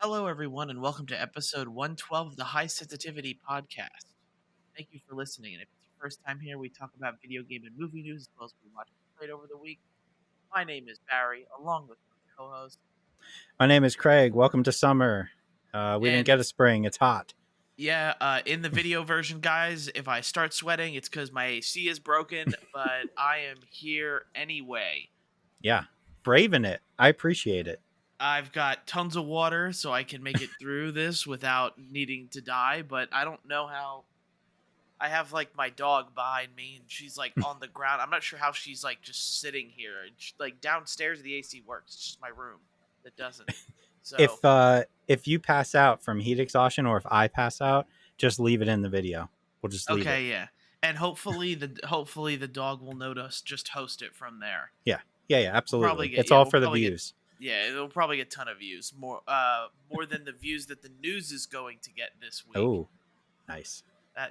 Hello, everyone, and welcome to episode 112 of the High Sensitivity Podcast. Thank you for listening. And if it's your first time here, we talk about video game and movie news as well as we watch and played over the week. My name is Barry, along with my co host. My name is Craig. Welcome to summer. We didn't And get a spring. It's hot. yeah, in the video version, guys, if I start sweating, it's because my AC is broken, but I am here anyway. Yeah. Braving it. I appreciate it. I've got tons of water, so I can make it through this without needing to die, but I don't know how. I have like my dog behind me, and she's like on the ground. I'm not sure how she's like just sitting here. And like downstairs, the AC works. It's just my room that doesn't. So If you pass out from heat exhaustion or if I pass out, just leave it in the video. We'll just leave it. okay, yeah, and hopefully the dog will notice. Just host it from there. Yeah. Yeah, We'll probably absolutely. get It's yeah, all we'll for the probably get views. yeah, it'll probably get a ton of views. More than the views that the news is going to get this week. Oh, nice.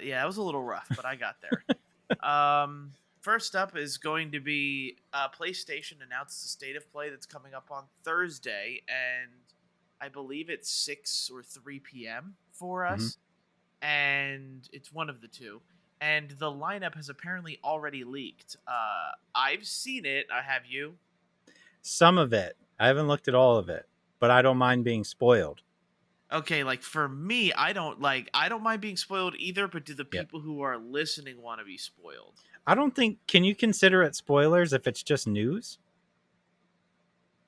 Yeah, it was a little rough, but I got there. First up is going to be PlayStation announced the state of play that's coming up on Thursday, and I believe it's 6 or 3 p.m. for us, and it's one of the two. And the lineup has apparently already leaked. I've seen it. I have you. Some of it. I haven't looked at all of it, but I don't mind being spoiled. Okay, like for me, I don't mind being spoiled either, but do the Yeah. people who are listening want to be spoiled? I don't think. Can you consider it spoilers if it's just news?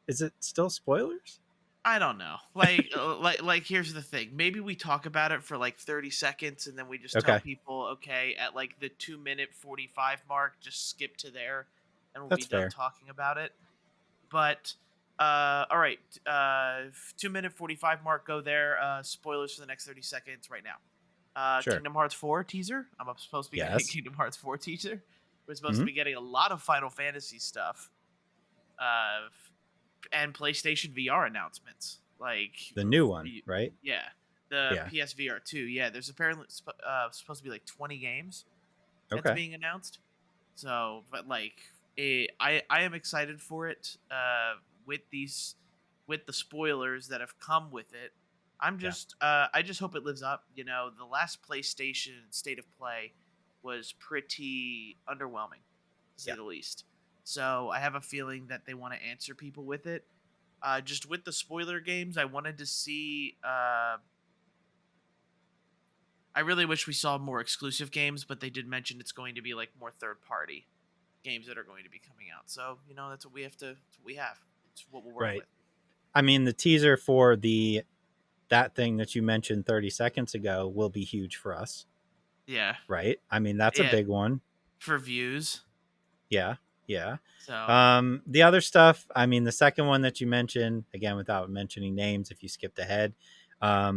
Is it still spoilers? I don't know. Like here's the thing. Maybe we talk about it for like 30 seconds and then we just tell Okay. people, okay, at like the 2-minute 45 mark, just skip to there and we'll be That's done fair. talking about it. But all right, 2-minute 45 mark, go there. Spoilers for the next 30 seconds right now. Sure. Kingdom Hearts 4 teaser. I'm supposed to be getting a Yes. Kingdom Hearts 4 teaser. We're supposed to Mhm. be getting a lot of Final Fantasy stuff. And PlayStation VR announcements. Like The new one, right? yeah, the Yeah. PSVR 2. Yeah, there's apparently supposed to be like 20 games that's Okay. being announced. So, but like, I am excited for it. With the spoilers that have come with it, I just hope it lives up. You know, the last PlayStation State of Play was pretty underwhelming, to say Yeah. the least. So I have a feeling that they want to answer people with it. Just with the spoiler games, I wanted to see. I really wish we saw more exclusive games, but they did mention it's going to be like more third party games that are going to be coming out. So that's what we have to. That's what we have. It's what we'll work Right. with. I mean, the teaser for that thing that you mentioned 30 seconds ago will be huge for us, Yeah. right? I mean, that's a Yeah. big one. For views. Yeah. Yeah. So The other stuff, I mean, the second one that you mentioned, again, without mentioning names, if you skipped ahead, I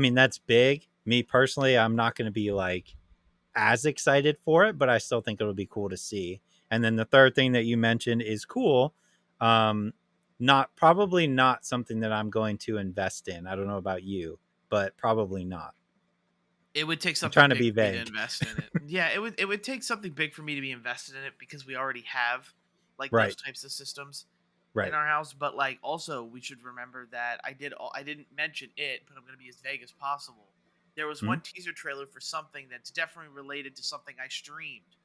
mean, that's big. Me personally, I'm not going to be like as excited for it, but I still think it'll be cool to see. And then the third thing that you mentioned is cool. Probably not something that I'm going to invest in. I don't know about you, but probably not. it would take I'm something trying to big be for me to vague. invest in it. Yeah, it would take something big for me to be invested in it because we already have like those Right. types of systems in Right. our house. But like also we should remember that I didn't mention it, but I'm gonna be as vague as possible. There was Hmm. one teaser trailer for something that's definitely related to something I streamed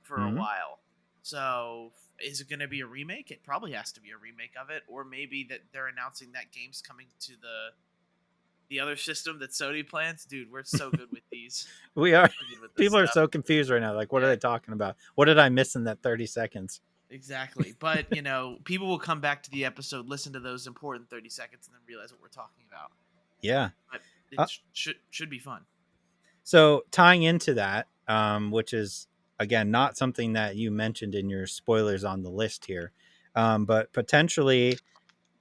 for a Hmm. while. So is it gonna be a remake? It probably has to be a remake of it, or maybe that they're announcing that game's coming to the other system that Sony plans. Dude, we're so good with these. We are. So good with this People are stuff. so confused right now. Like, what are Yeah. they talking about? What did I miss in that 30 seconds? Exactly. But, people will come back to the episode, listen to those important 30 seconds, and then realize what we're talking about. Yeah. But it Uh, should be fun. So tying into that, which is again not something that you mentioned in your spoilers on the list here, but potentially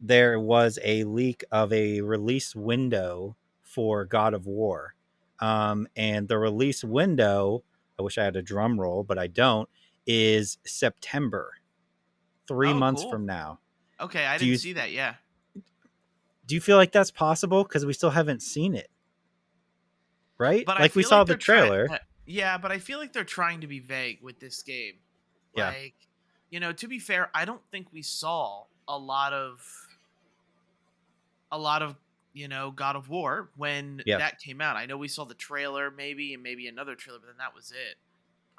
there was a leak of a release window for God of War, and the release window, I wish I had a drum roll, but I don't, is September, 3 months Cool. from now. Okay, I Do didn't you see that. Yeah. do you feel like that's possible? Because we still haven't seen it, right? But I Like we feel saw like the they're trying. trailer. Yeah, but I feel like they're trying to be vague with this game. Yeah. Like, to be fair, I don't think we saw a lot of God of War when Yeah, that came out. I know we saw the trailer maybe and maybe another trailer, but then that was it.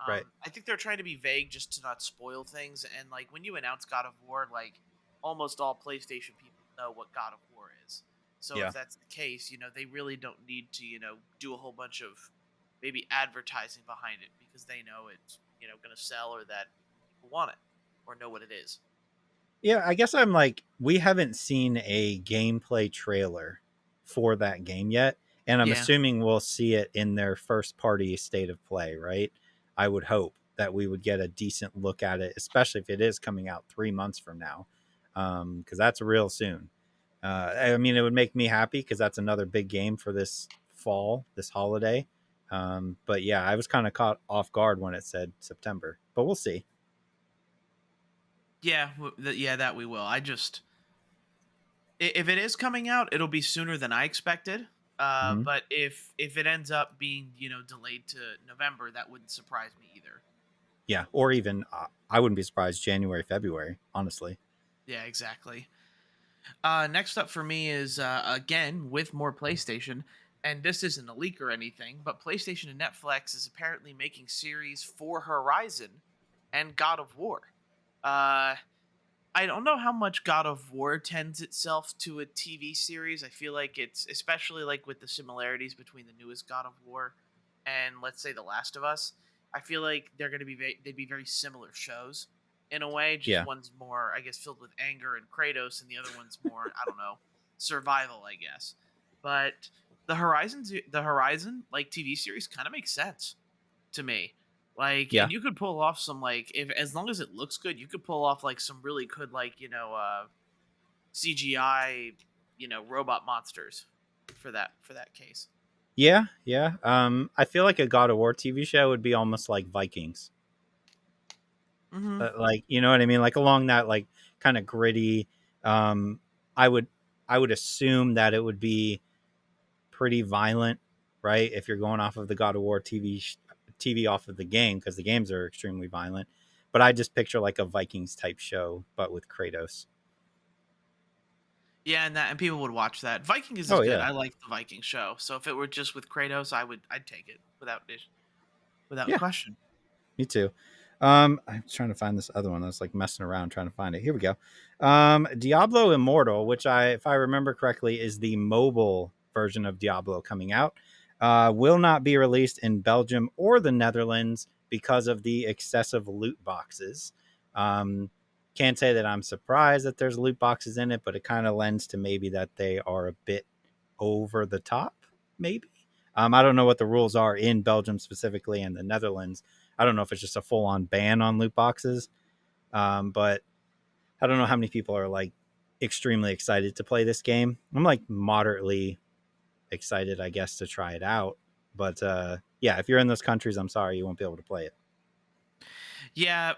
right. I think they're trying to be vague just to not spoil things. And like when you announce God of War, like almost all PlayStation people know what God of War is. So if Yeah. that's the case, they really don't need to, do a whole bunch of maybe advertising behind it because they know it's, going to sell or that people want it or know what it is. Yeah, I guess I'm like, we haven't seen a gameplay trailer for that game yet. And I'm Yeah. assuming we'll see it in their first party state of play, right? I would hope that we would get a decent look at it, especially if it is coming out 3 months from now, because that's real soon. I mean, it would make me happy because that's another big game for this fall, this holiday. But yeah, I was kind of caught off guard when it said September, but we'll see. Yeah. Yeah, that we will. If it is coming out, it'll be sooner than I expected. Hmm. But if it ends up being delayed to November, that wouldn't surprise me either. Yeah, or even I wouldn't be surprised January, February, honestly. Yeah, exactly. Next up for me is again with more PlayStation, and this isn't a leak or anything, but PlayStation and Netflix is apparently making series for Horizon and God of War. Uh, I don't know how much God of War tends itself to a TV series. I feel like it's especially like with the similarities between the newest God of War and let's say The Last of Us. I feel like they're going to be they'd be very similar shows in a way. Just Yeah, one's more, I guess, filled with anger and Kratos, and the other one's more, I don't know, survival, I guess. But the Horizon like TV series kind of makes sense to me. Like, yeah, and you could pull off some like if as long as it looks good, you could pull off like some really good like CGI robot monsters for that case. yeah, yeah. I feel like a God of War TV show would be almost like Vikings, Hmm. like you know what I mean, like along that like kind of gritty. Um, I would I would assume that it would be pretty violent, right? If you're going off of the God of War TV off of the game, because the games are extremely violent. But I just picture like a Vikings type show, but with Kratos. Yeah, and people would watch that. Vikings is Oh good. yeah, I like the Viking show. So if it were just with Kratos, I'd take it without yeah, question. me too. I'm trying to find this other one. I was like messing around trying to find it. Here we go. Diablo Immortal, which if I remember correctly, is the mobile version of Diablo coming out, will not be released in Belgium or the Netherlands because of the excessive loot boxes. Um, can't say that I'm surprised that there's loot boxes in it, but it kind of lends to maybe that they are a bit over the top, maybe. I don't know what the rules are in Belgium specifically and the Netherlands. I don't know if it's just a full on ban on loot boxes, but I don't know how many people are like extremely excited to play this game. I'm like moderately excited, I guess, to try it out. But yeah, if you're in those countries, I'm sorry you won't be able to play it. Yeah,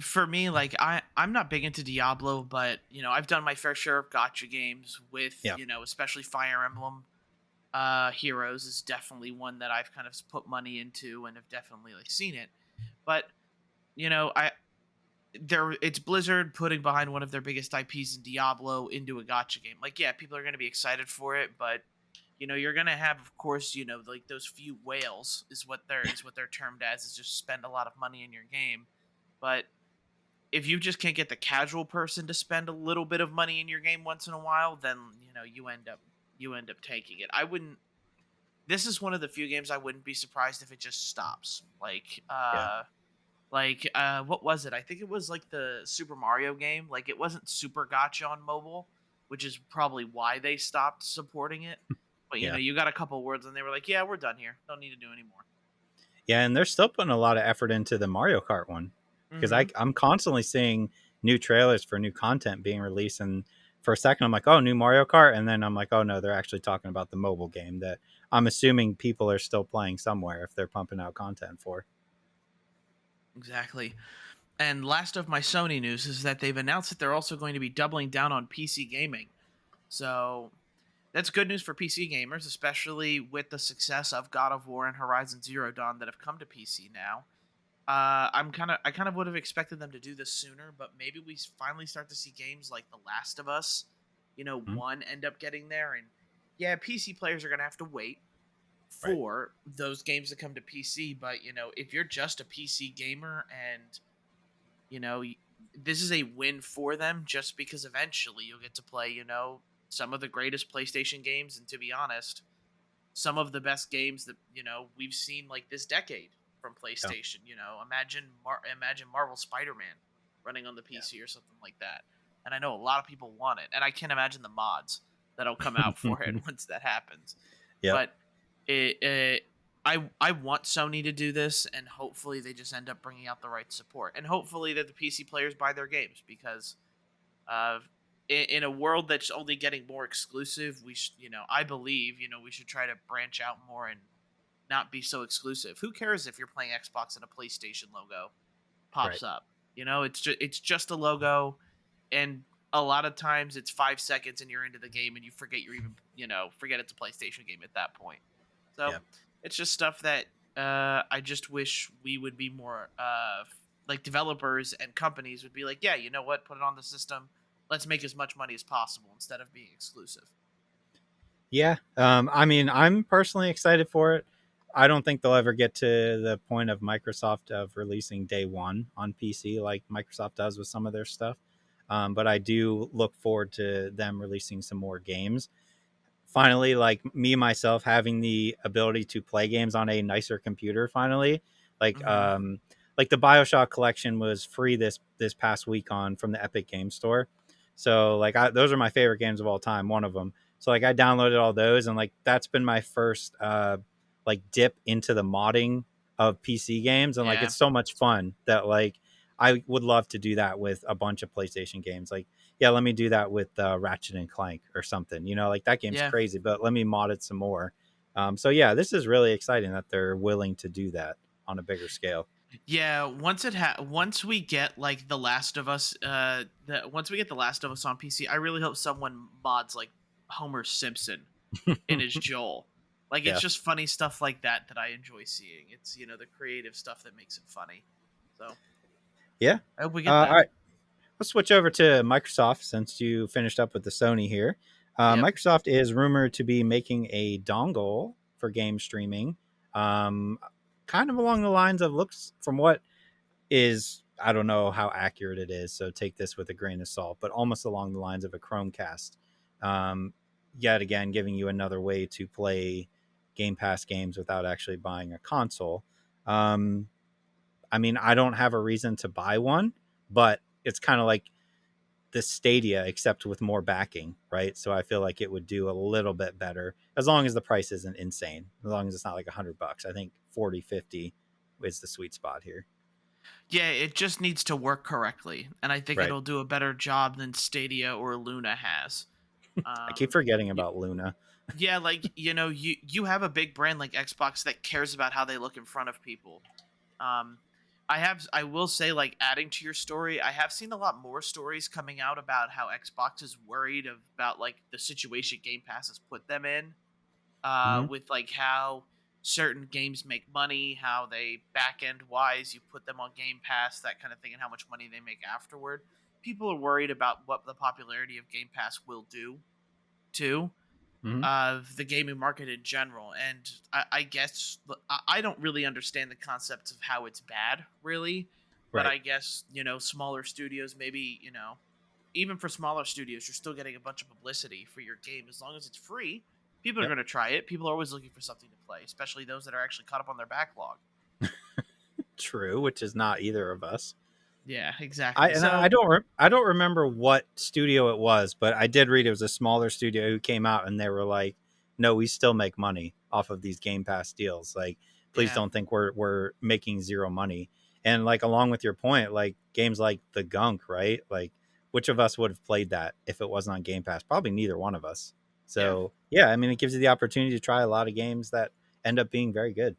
for me, like I'm not big into Diablo, but I've done my fair share of gotcha games with Yeah. especially Fire Emblem. Heroes is definitely one that I've kind of put money into and have definitely like seen it. But I there it's Blizzard putting behind one of their biggest IPs in Diablo into a gotcha game. Like, yeah, people are going to be excited for it, but you're going to have, of course, like those few whales is what they're termed as, is just spend a lot of money in your game. But if you just can't get the casual person to spend a little bit of money in your game once in a while, then you end up taking it. I wouldn't. This is one of the few games I wouldn't be surprised if it just stops. Yeah. What was it? I think it was like the Super Mario game. Like it wasn't super gotcha on mobile, which is probably why they stopped supporting it. But Yeah. you got a couple words and they were like, "Yeah, we're done here. Don't need to do anymore." Yeah. And they're still putting a lot of effort into the Mario Kart one because Mm-hmm. I'm constantly seeing new trailers for new content being released. And for a second, I'm like, oh, new Mario Kart. And then I'm like, oh, no, they're actually talking about the mobile game that I'm assuming people are still playing somewhere if they're pumping out content for. Exactly. And last of my Sony news is that they've announced that they're also going to be doubling down on PC gaming. So that's good news for PC gamers, especially with the success of God of War and Horizon Zero Dawn that have come to PC now. I kind of would have expected them to do this sooner, but maybe we finally start to see games like The Last of Us, Hmm? one end up getting there, and yeah, PC players are gonna have to wait Right. for those games to come to PC. But if you're just a PC gamer and you know y- this is a win for them, just because eventually you'll get to play some of the greatest PlayStation games, and to be honest, some of the best games that we've seen like this decade from Yeah. PlayStation. Imagine Marvel Spider-Man running on the Yeah. PC or something like that. And I know a lot of people want it, and I can't imagine the mods that'll come out for it once that happens. Yep. But I want Sony to do this, and hopefully they just end up bringing out the right support, and hopefully that the PC players buy their games, because uh, in a world that's only getting more exclusive, I believe, we should try to branch out more and not be so exclusive. Who cares if you're playing Xbox and a PlayStation logo Right. pops up? It's just a logo, and a lot of times it's 5 seconds and you're into the game and you forget you're even forget it's a PlayStation game at that point. So Yeah. it's just stuff that I just wish we would be more like developers and companies would be like, yeah, you know what, put it on the system. Let's make as much money as possible instead of being exclusive. Yeah. I mean, I'm personally excited for it. I don't think they'll ever get to the point of Microsoft of releasing day one on PC like Microsoft does with some of their stuff. But I do look forward to them releasing some more games. Finally, like me myself having the ability to play games on a nicer computer finally, like Hmm. like the BioShock collection was free this past week on from the Epic Game Store. So like those are my favorite games of all time, one of them. So like I downloaded all those, and like that's been my first like dip into the modding of PC games, and like Yeah. it's so much fun that like I would love to do that with a bunch of PlayStation games. Like, yeah, let me do that with Ratchet and Clank or something. Like that game's Yeah. crazy, but let me mod it some more. So yeah, this is really exciting that they're willing to do that on a bigger scale. Yeah, once we get like The Last of Us, once we get The Last of Us on PC, I really hope someone mods like Homer Simpson in his Joel. Like, it's Yeah, just funny stuff like that I enjoy seeing. It's the creative stuff that makes it funny. So yeah. I hope we get All that. right, let's switch over to Microsoft since you finished up with the Sony here. Yep. Microsoft is rumored to be making a dongle for game streaming, um, kind of along the lines of looks from what is I don't know how accurate it is, so take this with a grain of salt, but almost along the lines of a Chromecast. Um, Yet again, giving you another way to play Game Pass games without actually buying a console. Um, I mean, I don't have a reason to buy one, but it's kind of like the Stadia, except with more backing, right? So I feel like it would do a little bit better as long as the price isn't insane, as long as it's not like $100. I think 40, 50 is the sweet spot here. Yeah, it just needs to work correctly, and I think Right. it'll do a better job than Stadia or Luna has. I keep Um, forgetting about Luna. Yeah, like you have a big brand like Xbox that cares about how they look in front of people. Um, I will say, like, adding to your story, I have seen a lot more stories coming out about how Xbox is worried about like the situation Game Pass has put them in. Hmm. With like how certain games make money, how they back end wise you put them on Game Pass, that kind of thing, and how much money they make afterward. People are worried about what the popularity of Game Pass will do too Hmm. of the gaming market in general. And I guess I don't really understand the concepts of how it's bad, really. But Right. I guess, smaller studios, maybe, even for smaller studios, you're still getting a bunch of publicity for your game. As long as it's free, people are Yep. going to try it. People are always looking for something to play, especially those that are actually caught up on their backlog. True, which is not either of us. Yeah, I exactly. and I So, don't I don't remember what studio it was, but I did read it was a smaller studio who came out and they were like, "No, we still make money off of these Game Pass deals. Like, please yeah. don't think we're making zero money." And like along with your point, like games like The Gunk, right? Like, which of us would have played that if it wasn't on Game Pass? Probably neither one of us. Yeah. So yeah, I mean, it gives you the opportunity to try a lot of games that end up being very good.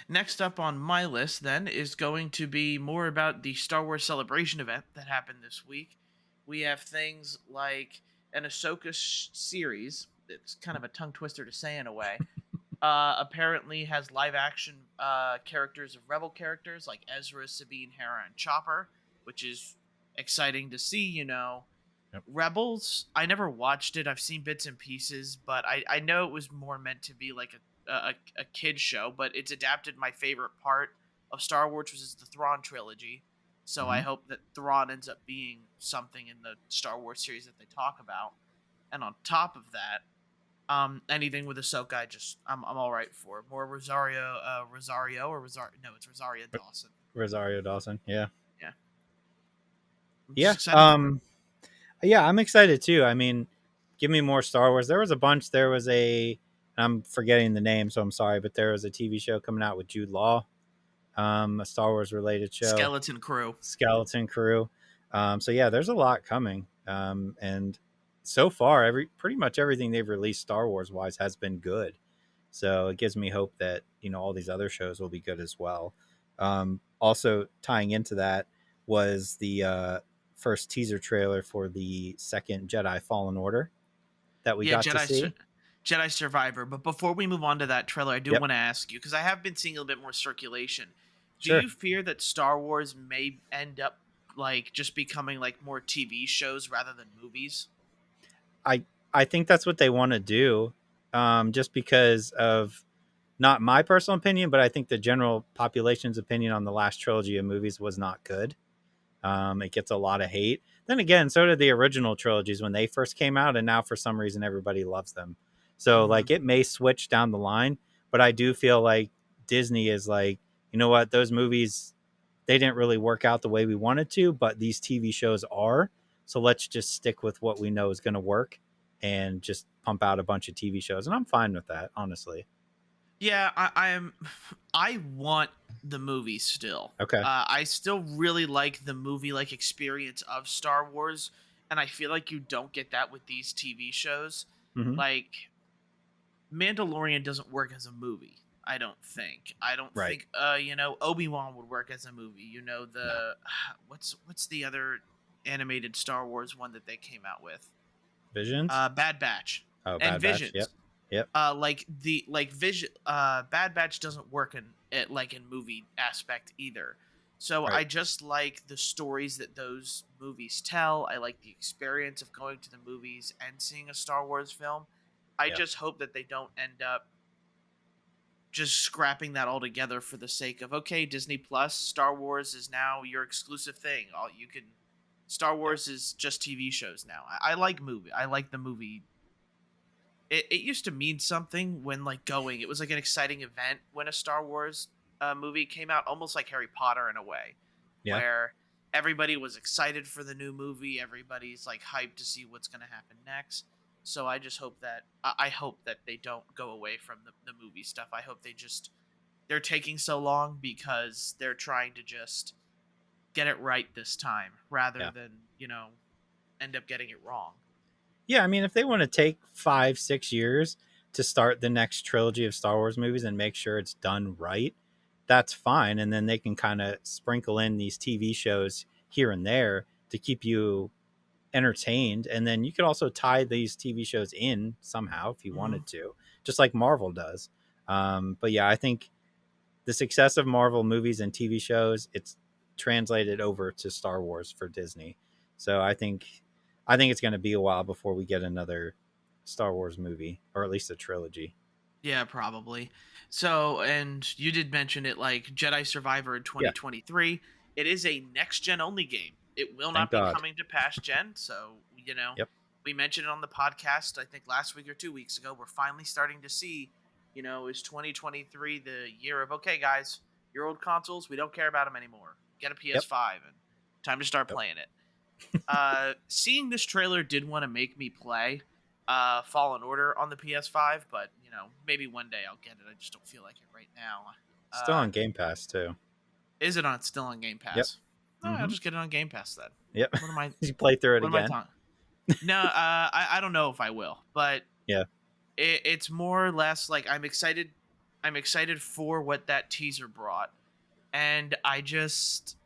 Next up on my list, then, is going to be more about the Star Wars Celebration event that happened this week. We have things like an Ahsoka series. It's kind of a tongue twister to say in a way. Apparently has live action characters of Rebel characters like Ezra, Sabine, Hera, and Chopper, which is exciting to see. Yep. Rebels, I never watched it. I've seen bits and pieces, but I know it was more meant to be like a kid show. But it's adapted my favorite part of Star Wars, which is the Thrawn trilogy. So I Hmm. hope that Thrawn ends up being something in the Star Wars series that they talk about. And on top of that, anything with Ahsoka, I'm all right for. More Rosario or Rosario? No, it's Rosario Dawson. Rosario Dawson. Yeah. Yeah, I'm just Yeah. excited for it. Yeah, I'm excited too. I mean, give me more Star Wars. There was a bunch. There was a, I'm forgetting the name, so I'm sorry, but there was a TV show coming out with Jude Law, a Star Wars related show, Skeleton Crew. Skeleton Crew. So yeah, there's a lot coming. And so far, pretty much everything they've released Star Wars wise has been good. So it gives me hope that all these other shows will be good as well. Also tying into that was the first teaser trailer for the second Jedi Fallen Order that we Yeah, got to see. Jedi Survivor. But before we move on to that trailer, I do Yep, want to ask you because I have been seeing a little bit more circulation. Do sure. you fear that Star Wars may end up like just becoming like more TV shows rather than movies? I I think that's what they want to do, just because of not my personal opinion, but I think the general population's opinion on the last trilogy of movies was not good. It gets a lot of hate. Then again, so did the original trilogies when they first came out, and now for some reason everybody loves them. So Hmm. like it may switch down the line, but I do feel like Disney is like, you know what, those movies they didn't really work out the way we wanted to, but these TV shows are. So let's just stick with what we know is going to work and just pump out a bunch of TV shows, and I'm fine with that, honestly. Yeah, I am. I want the movie still. Okay. I still really like the movie like experience of Star Wars, and I feel like you don't get that with these TV shows. Hmm. Like Mandalorian doesn't work as a movie. I don't think. I don't Right. think. Obi-Wan would work as a movie. No. What's the other animated Star Wars one that they came out with? Visions. Bad Batch Oh, and Bad Batch. Yep. Visions. Yep. Vision. Bad Batch doesn't work in it like in movie aspect either. So Right. I just like the stories that those movies tell. I like the experience of going to the movies and seeing a Star Wars film. I Yep. just hope that they don't end up just scrapping that all together for the sake of okay, Disney Plus, Star Wars is now your exclusive thing. All you can Star Yep. Wars is just TV shows now. I like movie. I like the movie. It used to mean something when like going. It was like an exciting event when a Star Wars movie came out, almost like Harry Potter in a way, Yeah. where everybody was excited for the new movie. Everybody's like hyped to see what's going to happen next. So I just hope that I hope that they don't go away from the movie stuff. I hope they're taking so long because they're trying to just get it right this time rather Yeah. than end up getting it wrong. Yeah. I mean, if they want to take 5, 6 years to start the next trilogy of Star Wars movies and make sure it's done right, that's fine. And then they can kind of sprinkle in these TV shows here and there to keep you entertained. And then you could also tie these TV shows in somehow if you Hmm. wanted to, just like Marvel does. But yeah, I think the success of Marvel movies and TV shows, it's translated over to Star Wars for Disney. So I think it's going to be a while before we get another Star Wars movie, or at least a trilogy. Yeah, probably. So, and you did mention it like Jedi Survivor in Yeah, 2023. It is a next gen only game. It will thank not be God. coming to past gen. So, Yep, we mentioned it on the podcast, I think last week or 2 weeks ago. We're finally starting to see, is 2023 the year of, okay, guys, your old consoles, we don't care about them anymore. Get a yep, PS5 and time to start yep. playing it. Seeing this trailer did want to make me play Fallen Order on the PS5, but maybe one day I'll get it. I just don't feel like it right now. Still Uh, on Game Pass too. is it on still on Game Yep. Pass? No, I'll Mm-hmm. just get it on Game Pass then. Yep. What am I? You play through it What am I again. talking? No, I don't know if I will, but Yeah. it's more or less like I'm excited. I'm excited for what that teaser brought, and I just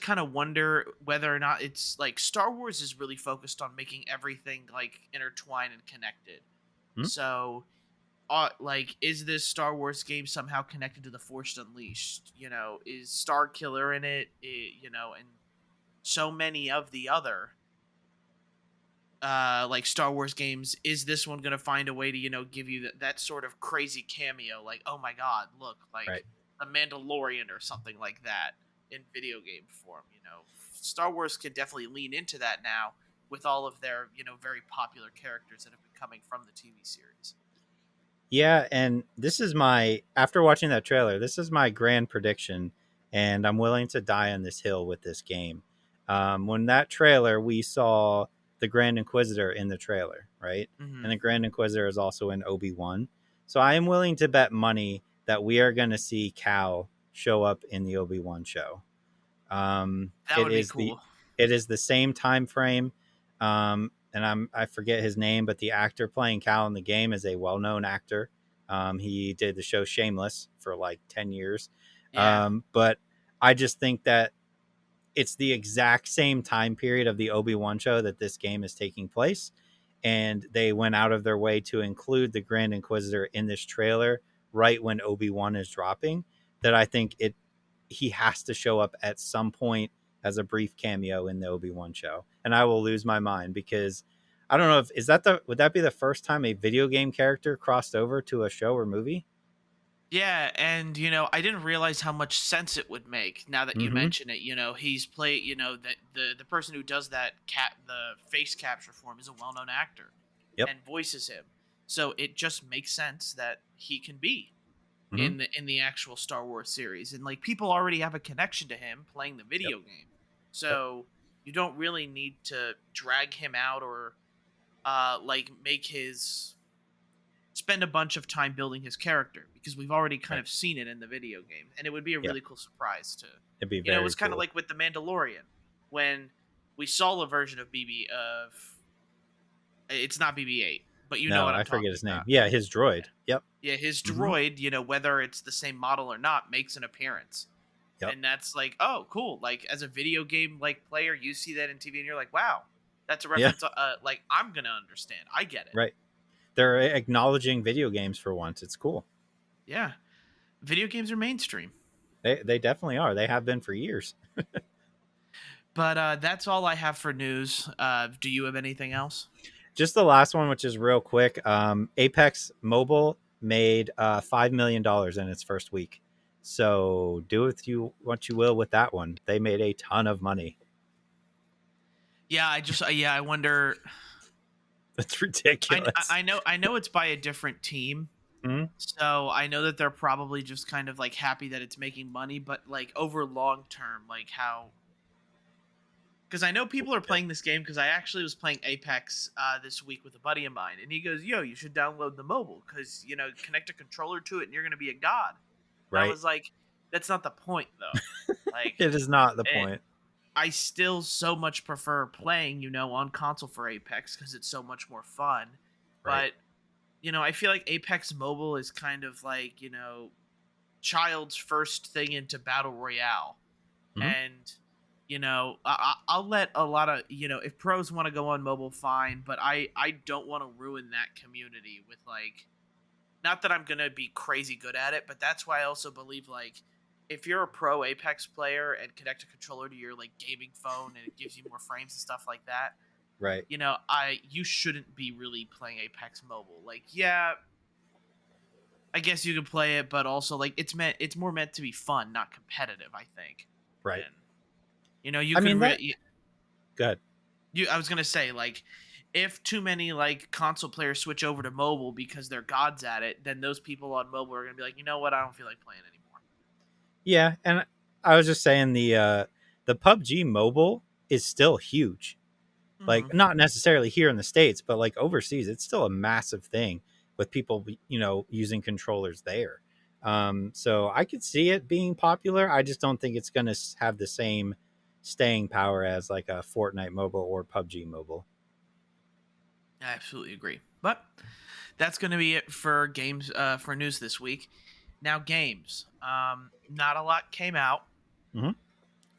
kind of wonder whether or not it's like Star Wars is really focused on making everything like intertwined and connected. Hmm? So, like, is this Star Wars game somehow connected to the Force Unleashed? Is Star Killer in it? And so many of the other like Star Wars games, is this one going to find a way to, give you that sort of crazy cameo, like, oh my god, look, Right. like a Mandalorian or something like that in video game form. Star Wars can definitely lean into that now with all of their, very popular characters that have been coming from the TV series. Yeah, and this is my after watching that trailer, this is my grand prediction, and I'm willing to die on this hill with this game. When that trailer, we saw the Grand Inquisitor in the trailer, right? And Hmm. the Grand Inquisitor is also in Obi-Wan. So I am willing to bet money that we are going to see Cal show up in the Obi-Wan show. Um, That it would be is the cool. it is the same time frame, and I forget his name, but the actor playing Cal in the game is a well known actor. He did the show Shameless for like 10 years, Yeah. but I just think that it's the exact same time period of the Obi-Wan show that this game is taking place, and they went out of their way to include the Grand Inquisitor in this trailer right when Obi-Wan is dropping. That I think he has to show up at some point as a brief cameo in the Obi-Wan show, and I will lose my mind because I don't know if is that the would that be the first time a video game character crossed over to a show or movie? Yeah, and I didn't realize how much sense it would make now that you Mm-hmm. mention it. He's played, that the person who does the face capture for him is a well-known actor Yep. and voices him. So it just makes sense that he can be Mm-hmm. in the actual Star Wars series, and like people already have a connection to him playing the Yep. video game. Yep. So you don't really need to drag him out or like make his spend a bunch of time building his character, because we've already kind Right. of seen it in the video game, and it would be a Yeah. really cool surprise to It'd be it very was kind of cool. like with the Mandalorian, when we saw a version of BB of it's not BB-8, but you know No, what I'm I forget talking his name. about. Yeah, his droid. Yep. Yeah, his Mm-hmm. droid, whether it's the same model or not, makes an appearance. Yep. And that's like, oh, cool. Like as a video game like player, you see that in TV and you're like, wow, that's a Yeah. reference, like I'm going to understand. I get it. Right. They're acknowledging video games for once. It's cool. Yeah. Video games are mainstream. They definitely are. They have been for years. But that's all I have for news. Do you have anything else? Just the last one, which is real quick. Apex Mobile made $5 million in its first week. So do with you what you will with that one. They made a ton of money. Yeah, I wonder. That's I, I ridiculous. I know I know it's by a different team, Mhm. so I know that they're probably just kind of like happy that it's making money, but like over long term, like how. Because I know people are Yep. playing this game. Because I actually was playing Apex this week with a buddy of mine, and he goes, "Yo, you should download the mobile because connect a controller to it, and you're gonna be a god." And I Right. was like, "That's not the point, though. Like, It is not the it, point. I still so much prefer playing, on console for Apex because it's so much more fun. Right. But I feel like Apex Mobile is kind of like child's first thing into battle royale, Mhm. and I'll let a lot of if pros want to go on mobile, fine, but I don't want to ruin that community with like, not that I'm gonna be crazy good at it, but that's why I also believe like if you're a pro Apex player and connect a controller to your like gaming phone and it gives you more frames and stuff like that, Right. I you shouldn't be really playing Apex Mobile. Like, yeah, I guess you could play it, but also like it's more meant to be fun, not competitive, I think. Right. And you I could mean that. Good. you I was gonna say, like, if too many like console players switch over to mobile because they're gods at it, then those people on mobile are gonna be like, you know what, I don't feel like playing anymore. Yeah, and I was just saying the PUBG mobile is still huge. Hmm. Like not necessarily here in the states, but like overseas, it's still a massive thing with people using controllers there. So I could see it being popular. I just don't think it's going to have the same staying power as like a Fortnite mobile or PUBG mobile. I absolutely agree. But that's gonna be it for games for news this week. Now games. Not a lot came out, Hmm.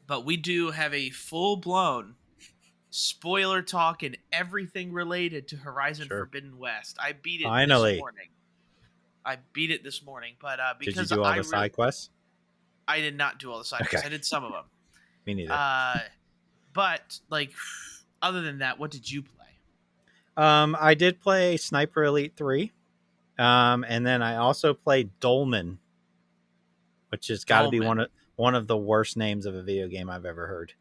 but we do have a full blown spoiler talk and everything related to Horizon Sure. Forbidden West. I beat it this Finally, morning. But did you because do all the side quests? I did not do all the side Okay, quests. I did some of them. me neither. Uh, but like, other than that, what did you play? I did play Sniper Elite 3. And then I also played Dolmen, which has got to be Dolman. one of the worst names of a video game I've ever heard.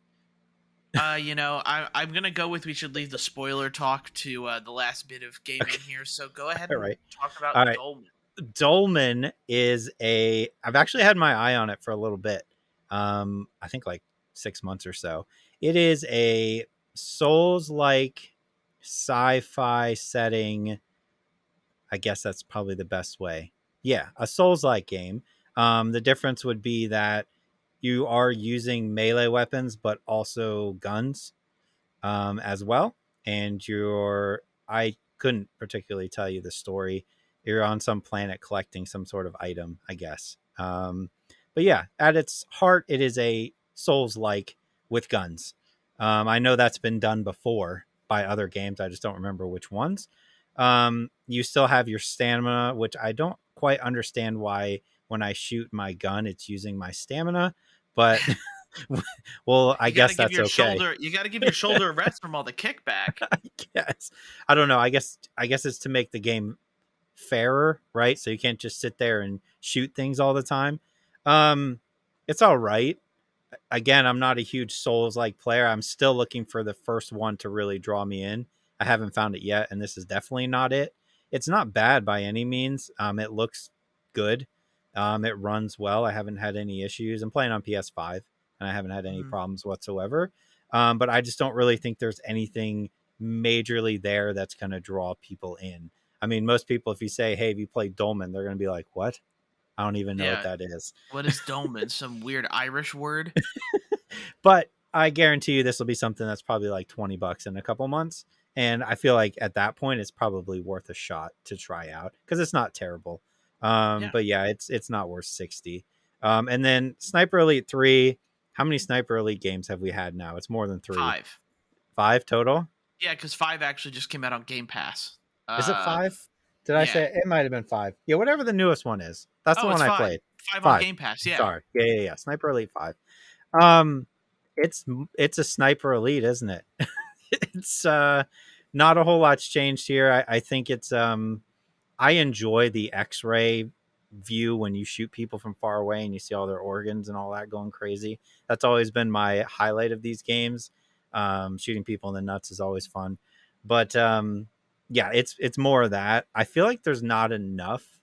I'm gonna go with we should leave the spoiler talk to the last bit of gaming Okay. here. So go ahead All and right. talk All about right. Dolman. Dolmen is a. I've actually had my eye on it for a little bit. I think like 6 months or so. It is a Souls like sci-fi setting. I guess that's probably the best way. Yeah, a Souls like game. The difference would be that you are using melee weapons, but also guns as well. And I couldn't particularly tell you the story. You're on some planet collecting some sort of item, I guess. But yeah, at its heart, it is a Souls like with guns. I know that's been done before by other games. I just don't remember which ones. You still have your stamina, which I don't quite understand why when I shoot my gun, it's using my stamina. But well, I guess that's okay. You got to give your shoulder a rest from all the kickback. I guess. I don't know. I guess it's to make the game fairer, right? So you can't just sit there and shoot things all the time. Um, it's all right. Again, I'm not a huge Souls like player. I'm still looking for the first one to really draw me in. I haven't found it yet, and this is definitely not it. It's not bad by any means. It looks good. It runs well. I haven't had any issues. I'm playing on PS5, and I haven't had any Mhm. problems whatsoever. But I just don't really think there's anything majorly there that's going to draw people in. I mean, most people, if you say, "Hey, have you played Dolmen?" they're going to be like, "What? I don't even know what Yeah. that is." What is Dolman? Some weird Irish word? But I guarantee you this will be something that's probably like $20 in a couple months. And I feel like at that point it's probably worth a shot to try out because it's not terrible. Yeah. But yeah, it's not worth 60. And then Sniper Elite 3, how many Sniper Elite games have we had now? It's more than three. 5. Five total? Yeah, because 5 actually just came out on Game Pass. Is it Uh, five? Did I yeah. say it might have been five? Yeah, whatever the newest one is. That's the Oh, one it's I 5. played. 5 on Five. Game Pass. Yeah. Sorry. Yeah. Sniper Elite 5. Um it's it's a Sniper Elite, isn't it? It's not a whole lot's changed here. I think it's I enjoy the X-ray view when you shoot people from far away and you see all their organs and all that going crazy. That's always been my highlight of these games. Shooting people in the nuts is always fun, but yeah, it's more of that. I feel like there's not enough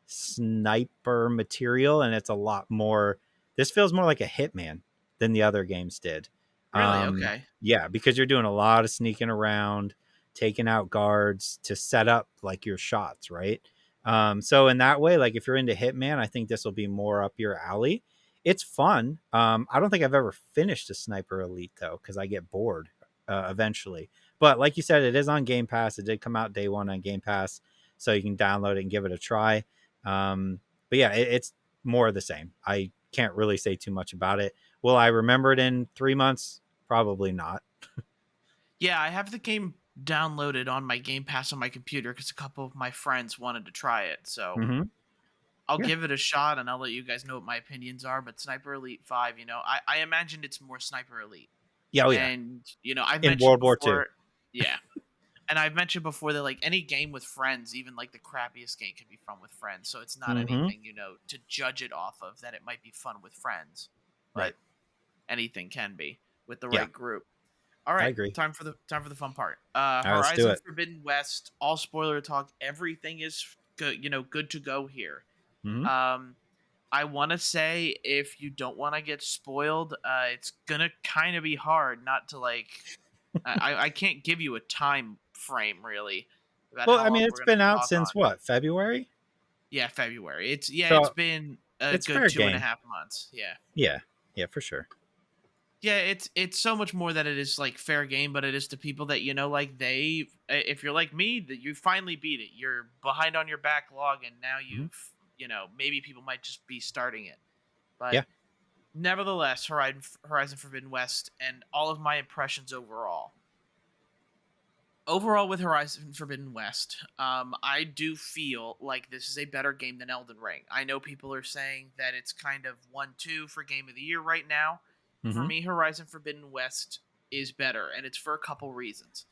sniper material, and it's a lot more. This feels more like a Hitman than the other games did. Really? Okay. Yeah, because you're doing a lot of sneaking around, taking out guards to set up like your shots, right? So in that way, like if you're into Hitman, I think this will be more up your alley. It's fun. I don't think I've ever finished a Sniper Elite though, because I get bored eventually. But like you said, it is on Game Pass. It did come out day one on Game Pass, so you can download it and give it a try. Um, but yeah, it's more of the same. I can't really say too much about it. Will I remember it in 3 months? Probably not. Yeah, I have the game downloaded on my Game Pass on my computer because a couple of my friends wanted to try it. So Mm-hmm. I'll Yeah. give it a shot and I'll let you guys know what my opinions are. But Sniper Elite 5, I imagined it's more Sniper Elite. Yeah. Oh yeah. And, I've In mentioned World War II. before, yeah. And I've mentioned before that, like, any game with friends, even like the crappiest game, can be fun with friends. So it's not Mm-hmm. anything, to judge it off of that it might be fun with friends. Right. But anything can be with the Yeah. right group. All I right, agree. time for the fun part. All right, let's do Horizon it. Forbidden West, all spoiler talk, everything is good, good to go here. Mm-hmm. Um I want to say if you don't want to get spoiled, it's going to kind of be hard not to like I can't give you a time frame really about Well, how I mean, long it's we're going been to out talk on. since what, February? Yeah, February. It's So been a it's good fair two and a game. half months. Yeah. Yeah. Yeah, for sure. Yeah, it's so much more that it is like fair game, but it is to people that like if you're like me, that you finally beat it. You're behind on your backlog, and now Mm-hmm. maybe people might just be starting it. But Yeah. nevertheless, Horizon Forbidden West and all of my impressions overall. Overall, with Horizon Forbidden West, I do feel like this is a better game than Elden Ring. I know people are saying that it's kind of 1-2 for Game of the Year right now. For Mm-hmm. me, Horizon Forbidden West is better, and it's for a couple reasons.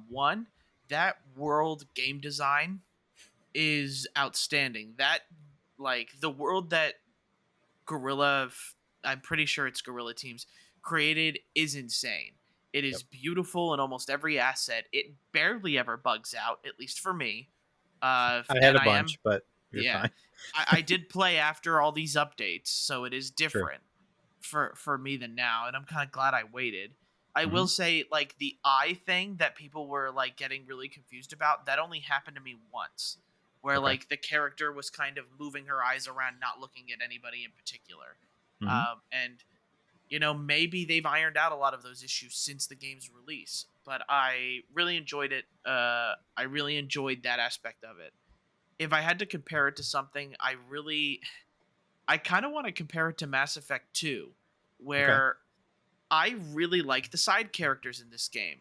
One, that world game design is outstanding. That like the world that Gorilla, I'm pretty sure it's Gorilla Teams created is insane. It Yep. is beautiful in almost every asset. It barely ever bugs out, at least for me. I had And a I am, bunch, but you're yeah, fine. I did play after all these updates, so it is True. different for me than now, and I'm kind of glad I waited. I Hmm. will say, like the eye thing that people were like getting really confused about, that only happened to me once, where Okay. like the character was kind of moving her eyes around, not looking at anybody in particular. Hmm. And maybe they've ironed out a lot of those issues since the game's release, but I really enjoyed it. I really enjoyed that aspect of it. If I had to compare it to something, I kind of want to compare it to Mass Effect 2, Okay. where I really like the side characters in this game.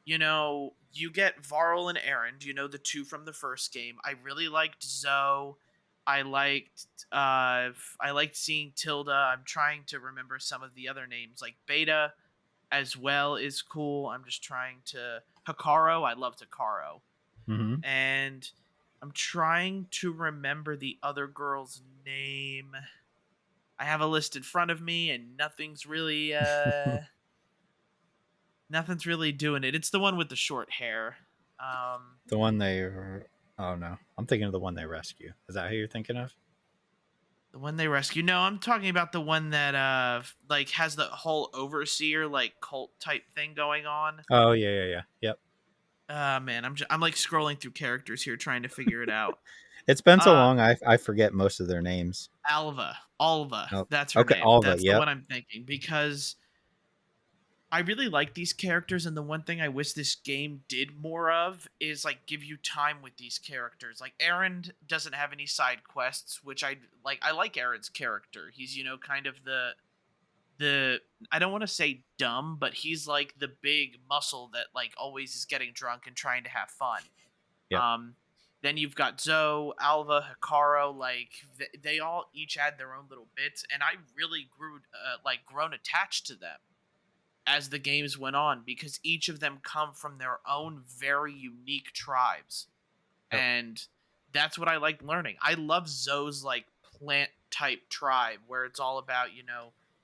You get Varl and Erend, the two from the first game. I really liked Zoe. I liked seeing Tilda. I'm trying to remember some of the other names, like Beta as well is cool. I'm just trying to Hikaru. I loved Hikaru. Hmm. And I'm trying to remember the other girl's name. I have a list in front of me and nothing's really doing it. It's the one with the short hair. Um The one they. Oh no, I'm thinking of the one they rescue. Is that who you're thinking of? the one they rescue. No, I'm talking about the one that like has the whole overseer like cult type thing going on. Oh yeah, yeah, yeah. Yep. Man, I'm like scrolling through characters here trying to figure it out. It's been so Uh long, I forget most of their names. Alva, Oh, that's her okay, name. Alva. That's the Yep. one I'm thinking because I really like these characters, and the one thing I wish this game did more of is like give you time with these characters. Like Aaron doesn't have any side quests, which I like. I like Aaron's character. He's kind of the I don't want to say dumb, but he's like the big muscle that like always is getting drunk and trying to have fun. Yep. Um, then you've got Zoe, Alva, Hikaru. Like they all each add their own little bits, and I really grew grown attached to them as the games went on because each of them come from their own very unique tribes. Yep. And that's what I like learning. I love Zoe's like plant type tribe where it's all about,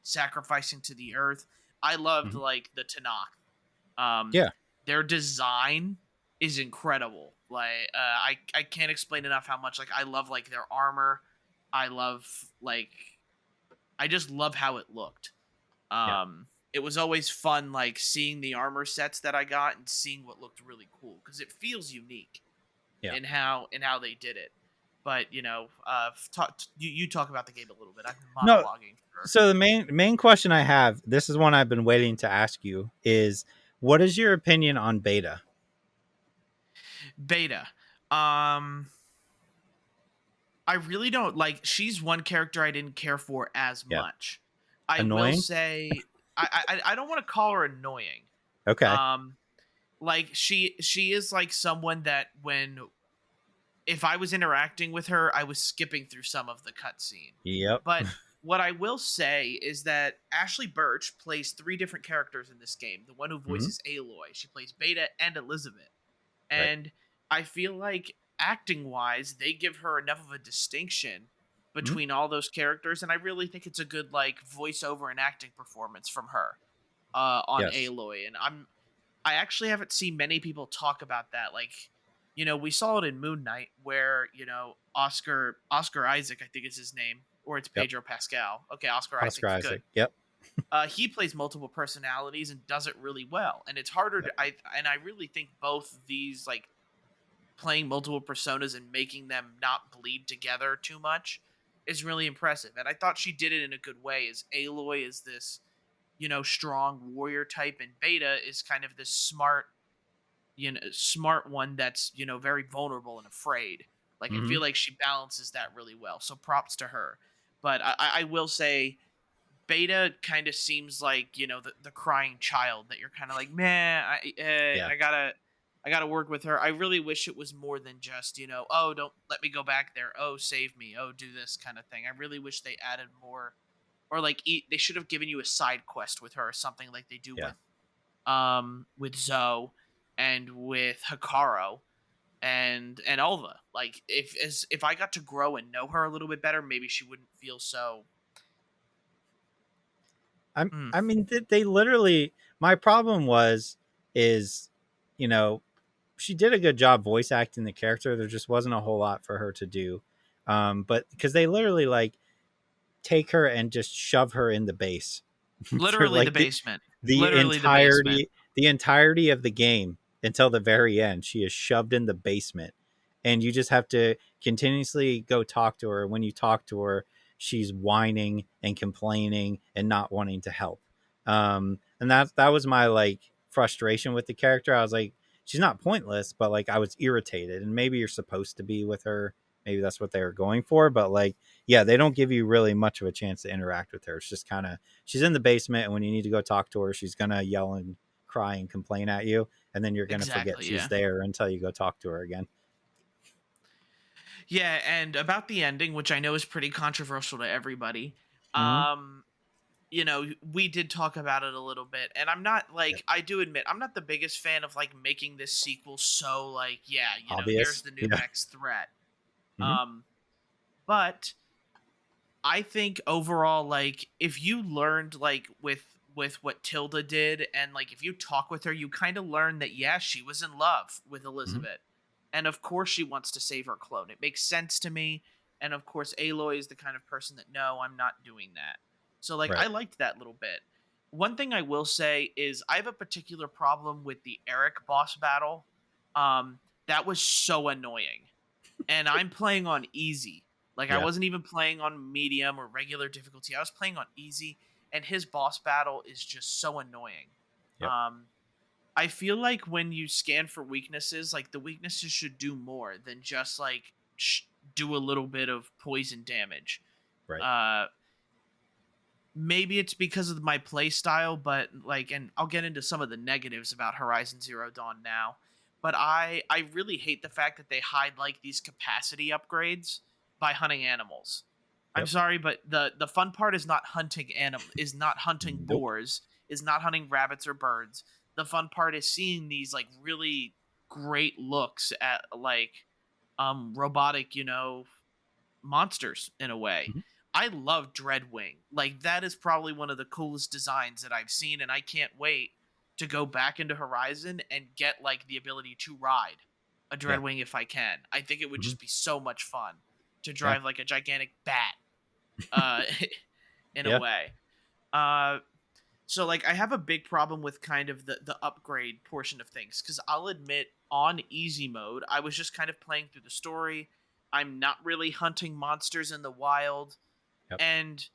sacrificing to the earth. I loved Hmm. like the Tanakh. Yeah. Their design is incredible. Like I can't explain enough how much like I love like their armor. I love like I just love how it looked. Yeah. It was always fun like seeing the armor sets that I got and seeing what looked really cool because it feels unique Yeah. in how they did it. But you talk about the game a little bit. I've been No. monologuing for So the main question I have, this is one I've been waiting to ask you, is what is your opinion on Beta? Beta. Um, I really don't like. She's one character I didn't care for as Yeah. much. I will Annoying. say I don't want to call her annoying. Okay. Um, like she is like someone that when if I was interacting with her, I was skipping through some of the cutscene. Yep. But what I will say is that Ashley Birch plays three different characters in this game. The one who Hmm. voices Aloy, she plays Beta and Elizabeth. Right. And I feel like acting wise, they give her enough of a distinction Hmm. between all those characters, and I really think it's a good like voiceover and acting performance from her on Yes. Aloy. And I actually haven't seen many people talk about that. Like, we saw it in Moon Knight where, Oscar Isaac, I think is his name, or it's Yep. Pedro Pascal. Okay, Oscar Oscar Isaac's good. Isaac. Yep. He plays multiple personalities and does it really well. And it's harder Yep. to I really think both these like playing multiple personas and making them not bleed together too much is really impressive. And I thought she did it in a good way. As Aloy is this, strong warrior type, and Beta is kind of this smart one that's, very vulnerable and afraid. Like I Hmm. feel like she balances that really well. So props to her. But I will say Beta kind of seems like, the crying child that you're kind of like, man, Yeah. I gotta work with her. I really wish it was more than just, oh, don't let me go back there. Oh, save me. Oh, do this kind of thing. I really wish they added more, or like they should have given you a side quest with her or something like they do Yeah. with Zoe. and with Hikaru and Elva. Like if I got to grow and know her a little bit better, maybe she wouldn't feel so. Mm, I mean, they literally. My problem is, you know, she did a good job voice acting the character. There just wasn't a whole lot for her to do. But because they literally like take her and just shove her in the base for literally the like basement. the Literally the basement. entirety of the game until the very end. She is shoved in the basement, and you just have to continuously go talk to her. When you talk to her, she's whining and complaining and not wanting to help. And that was my like frustration with the character. I was like, she's not pointless, but like I was irritated. And maybe you're supposed to be with her. Maybe that's what they were going for. But like, yeah, they don't give you really much of a chance to interact with her. It's just kind of she's in the basement, and when you need to go talk to her, she's gonna yell and cry and complain at you, and then you're gonna forget Exactly. she's Yeah. there until you go talk to her again. Yeah, and about the ending, which I know is pretty controversial to everybody. Mm-hmm. Um, we did talk about it a little bit, and I'm not Yep. like I do admit I'm not the biggest fan of like making this sequel so like yeah, here's Obvious. the new Yeah. next threat. Mm-hmm. Um, but I think overall, like if you learned like with what Tilda did, and like if you talk with her, you kind of learn that yeah, she was in love with Mm-hmm. Elizabeth, and of course she wants to save her clone. It makes sense to me, and of course Aloy is the kind of person that no, I'm not doing that. So like I Right. liked that little bit. One thing I will say is I have a particular problem with the Eric boss battle. That was so annoying, and I'm playing on easy. Like I Yeah. wasn't even playing on medium or regular difficulty. I was playing on easy, and his boss battle is just so annoying. Yep. Um, I feel like when you scan for weaknesses, like the weaknesses should do more than just like do a little bit of poison damage. Right. Uh, Maybe it's because of my play style, but like, and I'll get into some of the negatives about Horizon Zero Dawn now, but I really hate the fact that they hide like these capacity upgrades by hunting animals. I'm Yep. sorry, but the fun part is not hunting is not hunting Nope. boars, is not hunting rabbits or birds. The fun part is seeing these like really great looks at like robotic, monsters in a way. Mm-hmm. I love Dreadwing. Like that is probably one of the coolest designs that I've seen, and I can't wait to go back into Horizon and get like the ability to ride a Yeah. Dreadwing if I can. I think it would Mm-hmm. just be so much fun to Yeah. drive like a gigantic bat uh in a Yeah. way. Uh so like I have a big problem with kind of the upgrade portion of things, cuz I'll admit on easy mode I was just kind of playing through the story. I'm not really hunting monsters in the wild, Yep. and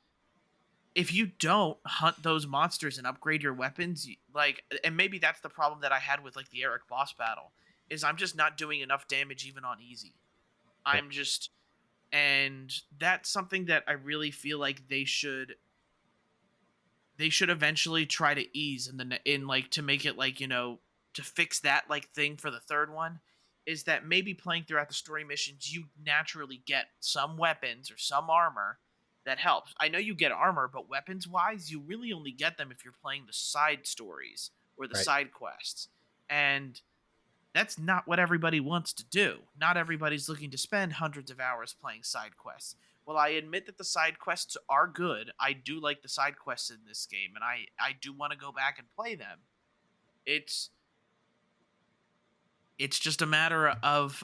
if you don't hunt those monsters and upgrade your weapons, like, and maybe that's the problem that I had with like the Eric boss battle, is I'm just not doing enough damage even on easy. Yep. I'm just, and that's something that I really feel like they should eventually try to ease in like to make it like to fix that like thing for the third one, is that maybe playing throughout the story missions you naturally get some weapons or some armor that helps. I know you get armor, but weapons wise you really only get them if you're playing the side stories or the Right. side quests, and that's not what everybody wants to do. Not everybody's looking to spend hundreds of hours playing side quests. Well, I admit that the side quests are good. I do like the side quests in this game, and I do want to go back and play them. It's it's just a matter of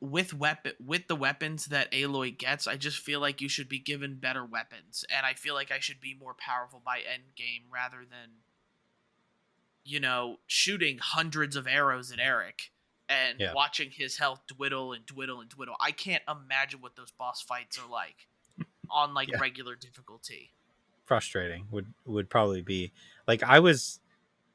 with the weapons that Aloy gets, I just feel like you should be given better weapons, and I feel like I should be more powerful by end game rather than shooting hundreds of arrows at Eric and Yeah. watching his health dwindle and dwindle and dwindle. I can't imagine what those boss fights are like on like Yeah. regular difficulty. Frustrating would probably be like I was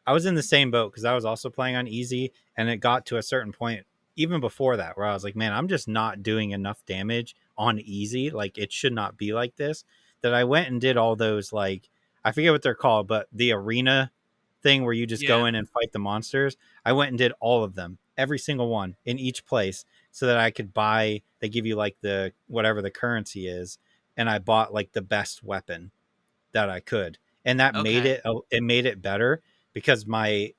in the same boat because I was also playing on easy, and it got to a certain point even before that where I was like, man, I'm just not doing enough damage on easy. Like it should not be like this. That I went and did all those like I forget what they're called, but the arena thing where you just go Yeah. in and fight the monsters. I went and did all of them, every single one in each place, so that I could buy. They give you like the whatever the currency is, and I bought like the best weapon that I could, and that made Okay. it better because my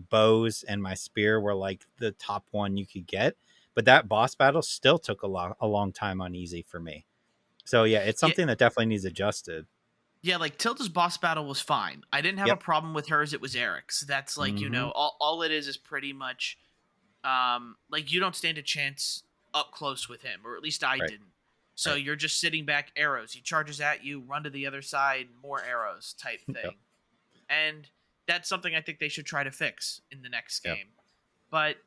bows and my spear were like the top one you could get. But that boss battle still took a long time on easy for me. So yeah, it's Yeah, something that definitely needs adjusted. yeah, like Tilda's boss battle was fine. I didn't have a Yep. problem with hers. It was Eric's. That's like, Mm-hmm. all it is pretty much like you don't stand a chance up close with him, or at least I Right. didn't. So Right. you're just sitting back, arrows. He charges at you, run to the other side, more arrows type Yep. thing. And that's something I think they should try to fix in the next Yep. game. But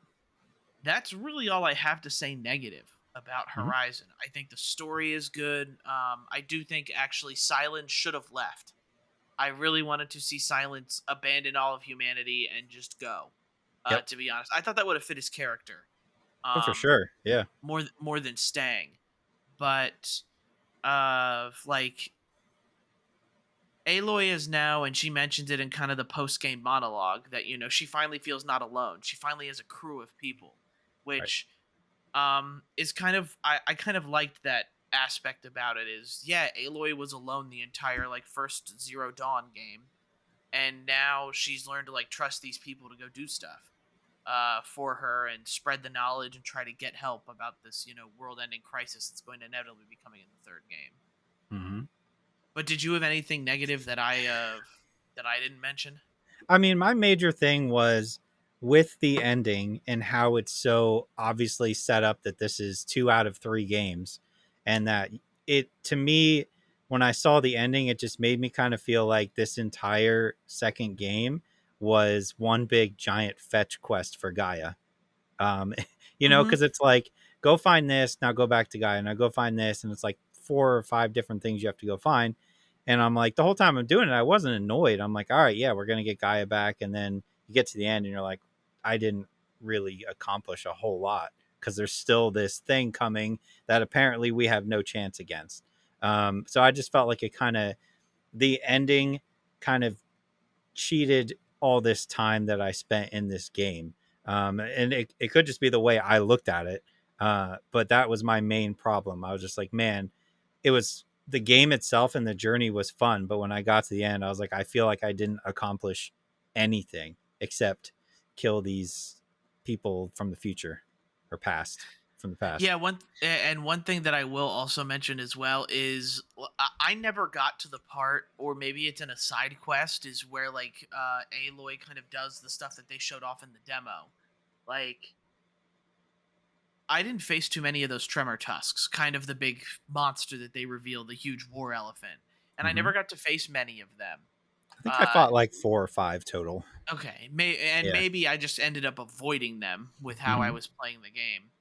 that's really all I have to say negative about Mm-hmm. Horizon. I think the story is good. I do think actually Silence should have left. I really wanted to see Silence abandon all of humanity and just go. Yep. To be honest, I thought that would have fit his character Oh, for um, sure. Yeah. more than staying. But like Aloy is now, and she mentioned it in kind of the post game monologue that she finally feels not alone. She finally has a crew of people, Right. which is kind of I kind of liked that aspect about it. Is yeah, Aloy was alone the entire like first Zero Dawn game, and now she's learned to like trust these people to go do stuff for her and spread the knowledge and try to get help about this world-ending crisis that's going to inevitably be coming in the third game. Mm-hmm. But did you have anything negative that I didn't mention? I mean, my major thing was with the ending and how it's so obviously set up that this is 2 out of 3 games, and that it to me, when I saw the ending, it just made me kind of feel like this entire second game was one big giant fetch quest for Gaia. um Mm-hmm. because it's like, go find this, now go back to Gaia, now go find this, and it's like 4 or 5 different things you have to go find. And I'm like, the whole time I'm doing it, I wasn't annoyed. I'm like, all right, yeah, we're gonna get Gaia back. And then you get to the end and you're like, I didn't really accomplish a whole lot because there's still this thing coming that apparently we have no chance against. So I just felt like it kind of, the ending kind of cheated all this time that I spent in this game. And it could just be the way I looked at it. But that was my main problem. I was just like, man, it was, the game itself and the journey was fun. But when I got to the end, I was like, I feel like I didn't accomplish anything except kill these people from the future or past, from the past. Yeah, one thing that I will also mention as well is I never got to the part, or maybe it's in a side quest, is where like Aloy kind of does the stuff that they showed off in the demo. Like I didn't face too many of those tremor tusks, kind of the big monster that they reveal, the huge war elephant, and I Hmm. never got to face many of them. I think I Uh, fought like 4 or 5 total. okay, Yeah. maybe I just ended up avoiding them with how I Hmm. was playing the game.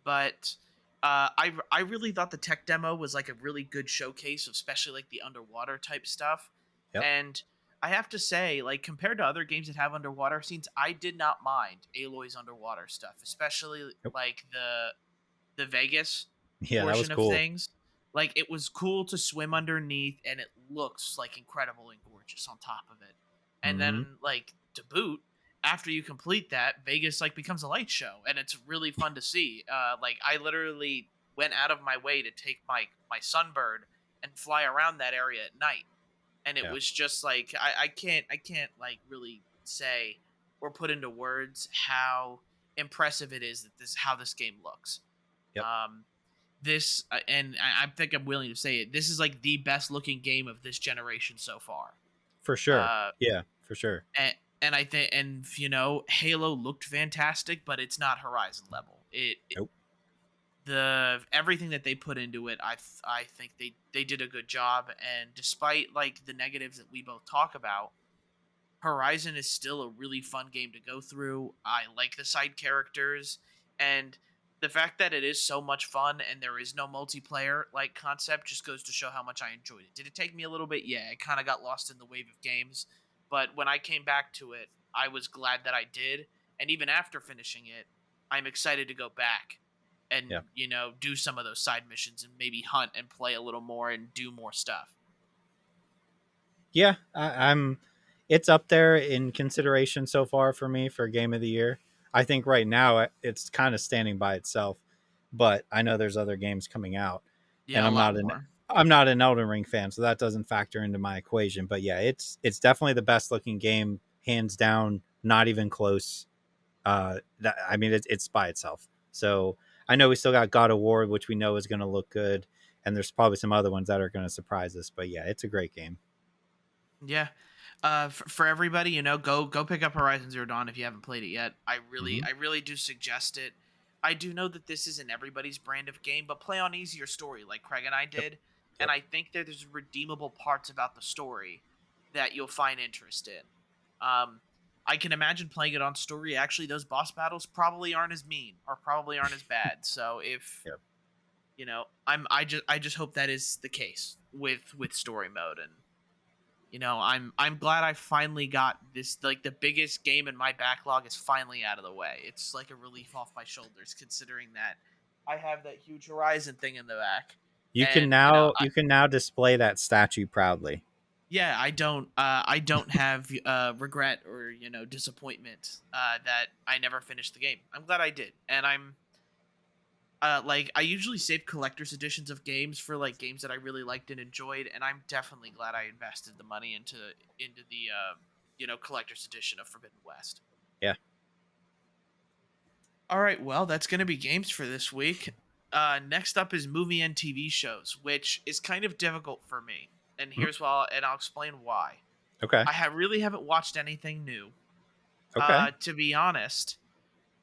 But I really thought the tech demo was like a really good showcase of especially like the underwater type stuff. Yep. And I have to say, like compared to other games that have underwater scenes, I did not mind Aloy's underwater stuff, especially Yep. like the Vegas Yeah, that was portion of cool. things. Like it was cool to swim underneath, and it looks like incredible and gorgeous on top of it. And Hmm. then like to boot, after you complete that, Vegas like becomes a light show, and it's really fun to see. Like I literally went out of my way to take my Sunbird and fly around that area at night, and it Yeah. was just like I can't like really say or put into words how impressive it is that this how this game looks. Yep. Um, this and I think I'm willing to say it. This is like the best looking game of this generation so far. For sure. Uh, Yeah, for sure. and I think and Halo looked fantastic, but it's not Horizon level. Nope. The everything that they put into it, I think they did a good job. And despite like the negatives that we both talk about, Horizon is still a really fun game to go through. I like the side characters, and the fact that it is so much fun and there is no multiplayer like concept just goes to show how much I enjoyed it. Did it take me a little bit? Yeah, it kind of got lost in the wave of games, but when I came back to it, I was glad that I did. And even after finishing it, I'm excited to go back and Yeah. do some of those side missions and maybe hunt and play a little more and do more stuff. Yeah, I'm. It's up there in consideration so far for me for game of the year. I think right now it's kind of standing by itself, but I know there's other games coming out, and Yeah, a lot more. I'm not an Elden Ring fan, so that doesn't factor into my equation. But yeah, it's definitely the best looking game, hands down, not even close. I mean, it's by itself. So I know we still got God of War, which we know is going to look good, and there's probably some other ones that are going to surprise us. But yeah, it's a great game. Yeah. For everybody, go pick up Horizon Zero Dawn if you haven't played it yet. Mm-hmm. I really do suggest it. I do know that this isn't everybody's brand of game, but play on easier story like Craig and I Yep. did, and Yep. I think that there's redeemable parts about the story that you'll find interest in. I can imagine playing it on story. Actually, those boss battles probably aren't as mean or probably aren't as bad. So if Yep. I just hope that is the case with story mode. And I'm glad I finally got this. Like, the biggest game in my backlog is finally out of the way. It's like a relief off my shoulders, considering that I have that huge Horizon thing in the back. And You can now display that statue proudly. yeah, I don't have regret or disappointment that I never finished the game. I'm glad I did. And I'm like, I usually save collector's editions of games for like games that I really liked and enjoyed, and I'm definitely glad I invested the money into the collector's edition of Forbidden West. Yeah. All right, well, that's going to be games for this week. Next up is movie and TV shows, which is kind of difficult for me, and Mhm. I'll explain why. Okay. Really haven't watched anything new. Okay. To be honest,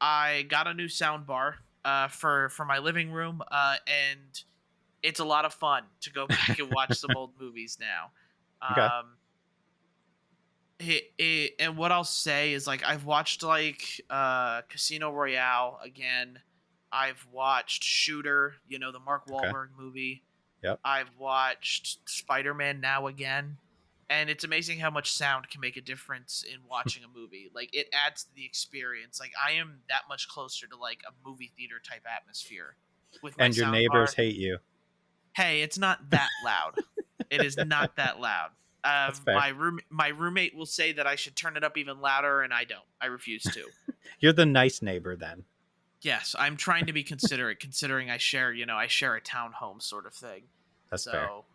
I got a new sound bar for my living room, and it's a lot of fun to go back and watch some old movies now. Okay. And what I'll say is, like, I've watched like Casino Royale again. I've watched Shooter, the Mark Okay. Wahlberg movie. Yep. I've watched Spider-Man now again. And it's amazing how much sound can make a difference in watching a movie. Like, it adds to the experience. Like, I am that much closer to like a movie theater type atmosphere with my And your sound neighbors bar. hate you. Hey, it's not that loud. It is not that loud. That's fair. My roommate will say that I should turn it up even louder, and I don't. I refuse to. You're the nice neighbor then. Yes, I'm trying to be considerate, considering I share a townhome sort of thing. That's fair. So,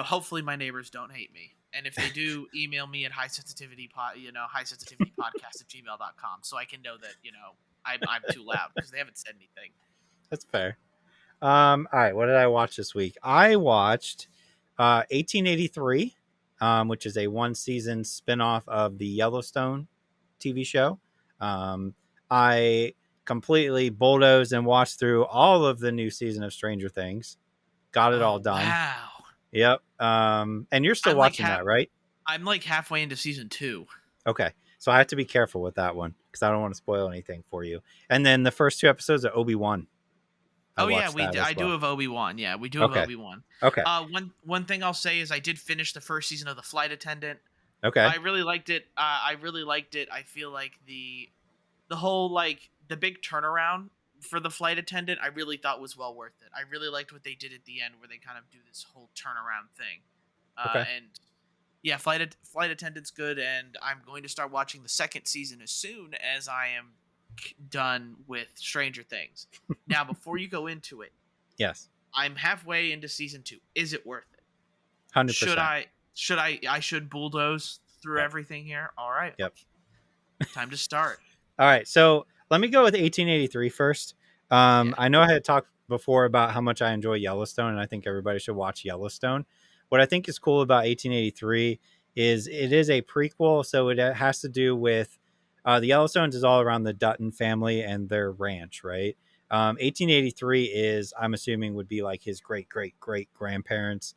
hopefully my neighbors don't hate me. And if they do, email me at highsensitivitypodcast@gmail.com, so I can know that I'm too loud, because they haven't said anything. That's fair. All right, what did I watch this week? I watched 1883, which is a one season spinoff of the Yellowstone TV show. I completely bulldozed and watched through all of the new season of Stranger Things. Got it all Oh, done. wow! Yep. And you're still watching that, right? I'm like halfway into season 2. Okay. So I have to be careful with that one because I don't want to spoil anything for you. And then the first 2 episodes of Obi-Wan. Oh yeah, I well. do have Obi-Wan. Yeah, we do have Okay. Obi-Wan. Okay. One thing I'll say is I did finish the first season of The Flight Attendant. Okay. I really liked it. I feel like the whole, like, the big turnaround for The Flight Attendant, I really thought was well worth it. I really liked what they did at the end, where they kind of do this whole turnaround thing. Okay. And yeah, Flight Attendant's good, and I'm going to start watching the second season as soon as I am done with Stranger Things. Now, before you go into it, Yes. I'm halfway into season 2. Is it worth it? 100%. I should bulldoze through Yep. everything here? All right. Yep. Time to start. All right. So let me go with 1883 first. Yeah. I know I had talked before about how much I enjoy Yellowstone, and I think everybody should watch Yellowstone. What I think is cool about 1883 is it is a prequel, so it has to do with the Yellowstones is all around the Dutton family and their ranch, right? 1883 is, I'm assuming, would be like his great great great grandparents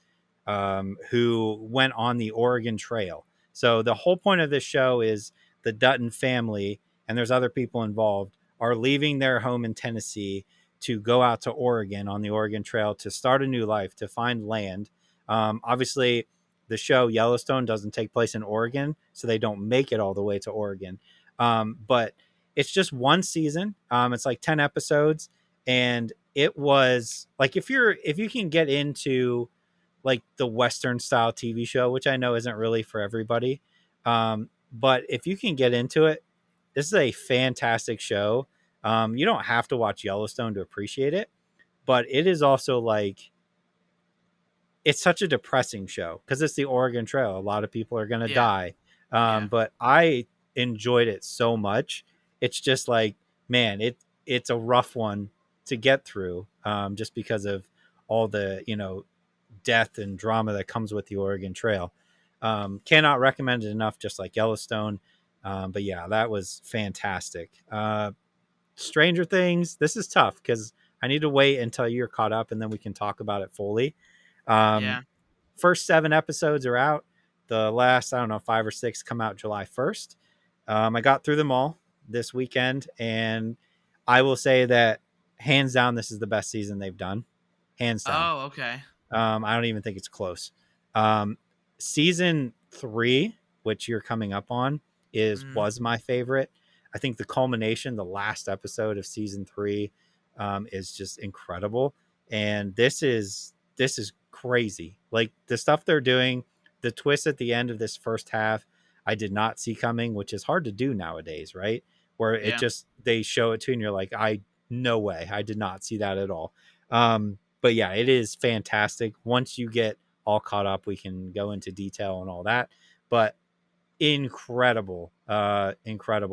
who went on the Oregon Trail. So the whole point of this show is the Dutton family, and there's other people involved, are leaving their home in Tennessee to go out to Oregon on the Oregon Trail to start a new life, to find land. Obviously, the show Yellowstone doesn't take place in Oregon, so they don't make it all the way to Oregon. But it's just one season. It's like 10 episodes, and it was like, if you can get into like the Western style TV show, which I know isn't really for everybody, but if you can get into it, this is a fantastic show. You don't have to watch Yellowstone to appreciate it, but it is also like, it's such a depressing show because it's the Oregon Trail. A lot of people are going to Yeah. die. Yeah. But I enjoyed it so much. It's just like, man, it's a rough one to get through, just because of all the, death and drama that comes with the Oregon Trail. Cannot recommend it enough, just like Yellowstone. But yeah, that was fantastic. Stranger Things, this is tough because I need to wait until you're caught up and then we can talk about it fully. Um, Yeah. First 7 episodes are out. The last, I don't know, 5 or 6 come out July 1st. I got through them all this weekend, and I will say that hands down, this is the best season they've done. Hands down. Oh, okay. I don't even think it's close. Um, Season 3, which you're coming up on, is Mm, was my favorite. I think the culmination, the last episode of season 3, is just incredible. And this is crazy. Like the stuff they're doing, the twist at the end of this first half, I did not see coming, which is hard to do nowadays, right? Where it yeah. just they show it to you and you're like, no way, I did not see that at all. But yeah, it is fantastic. Once you get all caught up, we can go into detail and all that. But incredible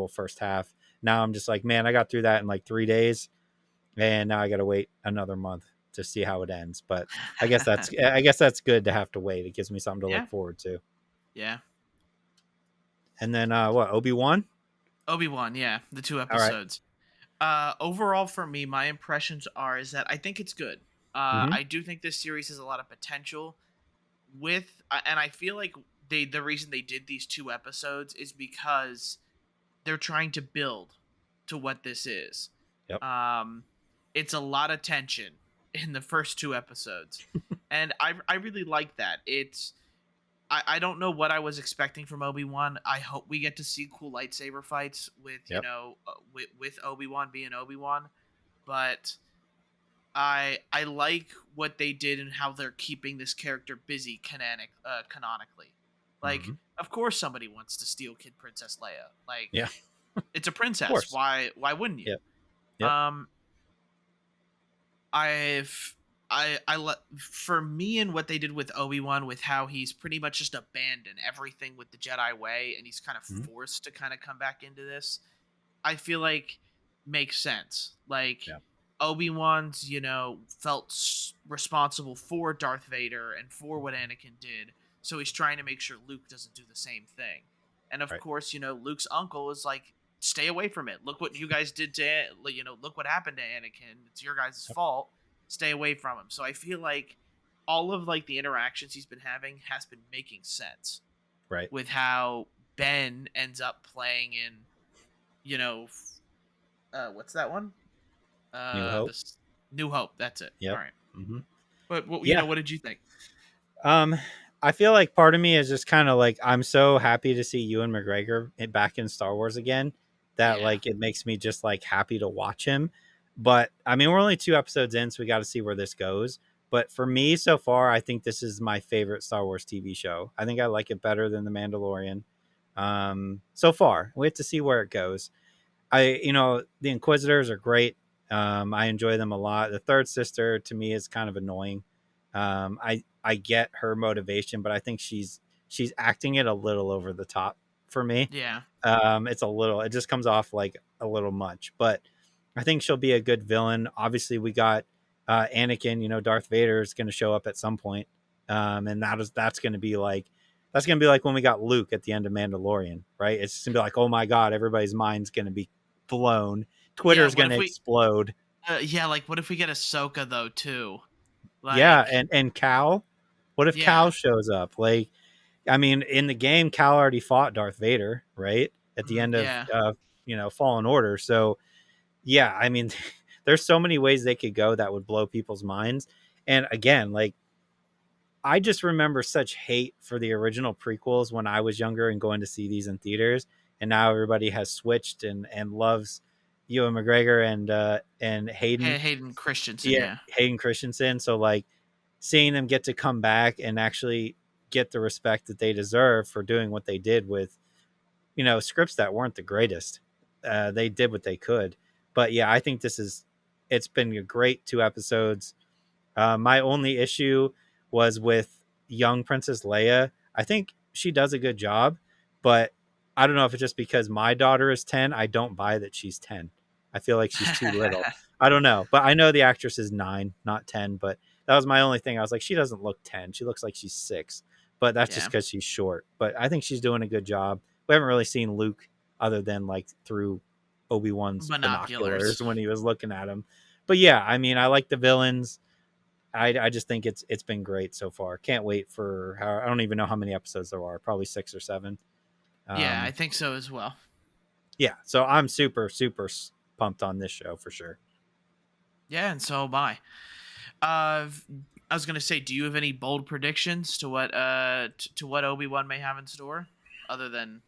first half. Now I'm just like, man, I got through that in like 3 days, and now I got to wait another month to see how it ends. But I guess that's good to have to wait. It gives me something to Yeah. look forward to. Yeah. And then what, Obi-Wan? Obi-Wan, yeah, the two All right. episodes. Overall for me, my impressions are is that I think it's good. Mm-hmm. I do think this series has a lot of potential and I feel like the reason they did these two episodes is because they're trying to build to what this is. Yep. Um, it's a lot of tension in the first two episodes, and I really like that. I don't know what I was expecting from Obi-Wan. I hope we get to see cool lightsaber fights with Yep. with Obi-Wan being Obi-Wan, but I like what they did and how they're keeping this character busy canonically. Like, Mm-hmm. of course somebody wants to steal Kid Princess Leia. Like, Yeah. it's a Of princess. course. Why wouldn't you? Yep. Yep. Um I've for me and what they did with Obi-Wan with how he's pretty much just abandoned everything with the Jedi way and he's kind of Mm-hmm. forced to kind of come back into this. I feel like makes sense. Like Yeah. Obi-Wan's, felt responsible for Darth Vader and for what Anakin did. So he's trying to make sure Luke doesn't do the same thing. And of Right. course, Luke's uncle is like, stay away from it. Look what you guys did to, look what happened to Anakin. It's your guys' Yep. fault. Stay away from him. So I feel like all of like the interactions he's been having has been making sense Right. with how Ben ends up playing in, what's that one? New Hope. This New Hope. That's it. All Yep. right. Mm-hmm. But Yeah. what did you think? Um, I feel like part of me is just kind of like, I'm so happy to see Ewan McGregor back in Star Wars again that Yeah. like it makes me just like happy to watch him. But I mean, we're only 2 episodes in, so we got to see where this goes. But for me so far, I think this is my favorite Star Wars TV show. I think I like it better than The Mandalorian. So far, we have to see where it goes. The Inquisitors are great. I enjoy them a lot. The third sister to me is kind of annoying. I get her motivation, but I think she's acting it a little over the top for me. Yeah. It just comes off like a little much, but I think she'll be a good villain. Obviously, we got Anakin. Darth Vader is going to show up at some point, and that's going to be like when we got Luke at the end of Mandalorian, right? It's just going to be like, oh my god, everybody's mind's going to be blown. Yeah. Twitter's going to explode. Yeah. Like, what if we get Ahsoka though too? Yeah, Like, and Cal. What if yeah. Cal shows up? Like, I mean, in the game, Cal already fought Darth Vader, right? At the end of Yeah. Fallen Order. So yeah, I mean, there's so many ways they could go that would blow people's minds. And again, like I just remember such hate for the original prequels when I was younger and going to see these in theaters, and now everybody has switched and loves Ewan McGregor and Hayden. Hayden Christensen. Yeah, Yeah. Hayden Christensen. So like seeing them get to come back and actually get the respect that they deserve for doing what they did with scripts that weren't the greatest. They did what they could. But yeah, I think it's been a great 2 episodes. My only issue was with young Princess Leia. I think she does a good job, but I don't know if it's just because my daughter is 10. I don't buy that she's 10. I feel like she's too little. I don't know, but I know the actress is 9, not 10. But that was my only thing. I was like, she doesn't look 10. She looks like she's 6. But that's just Yeah. because she's short. But I think she's doing a good job. We haven't really seen Luke other than like through Obi-Wan's Binoculars. binoculars when he was looking at him. But yeah, I mean, I like the villains. I just think it's been great so far. Can't wait for I don't even know how many episodes there are. Probably 6 or 7. Yeah, I Um, think so as well. yeah, so I'm super pumped on this show for sure. Yeah, and so am I. I was gonna say, do you have any bold predictions to what to what Obi-Wan may have in store, other than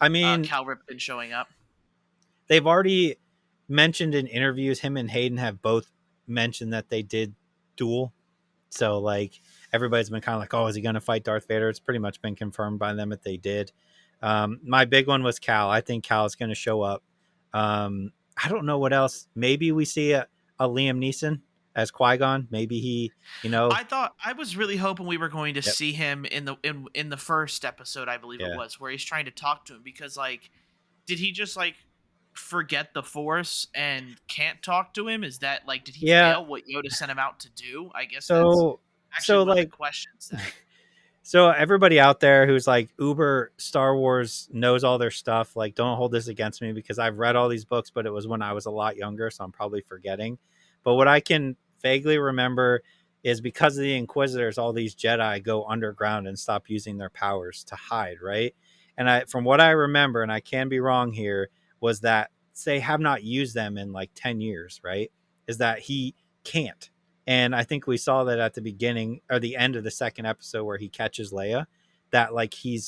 I mean, Cal Ripken showing up? they've already mentioned in interviews, him and Hayden have both mentioned that they did duel. So like everybody's been kind of like, oh, is he going to fight Darth Vader? It's pretty much been confirmed by them that they did. My big one was Cal. I think Cal is going to show up. I don't know what else. Maybe we see a Liam Neeson as Qui-Gon. Maybe he, you know, I was really hoping we were going to yep, see him in the first episode, I believe it yeah, was, where he's trying to talk to him, because like, did he just like forget the Force and can't talk to him? Is that like, did he yeah. fail what Yoda sent him out to do? I guess that's So, actually so one of the like questions then. So everybody out there who's like uber Star Wars knows all their stuff, like don't hold this against me because I've read all these books, but it was when I was a lot younger, so I'm probably forgetting. But what I can vaguely remember is because of the Inquisitors, all these Jedi go underground and stop using their powers to hide, right? And from what I remember, and I can be wrong here, was that they have not used them in like 10 years, right? Is that he can't. And I think we saw that at the beginning or the end of the second episode where he catches Leia, that like he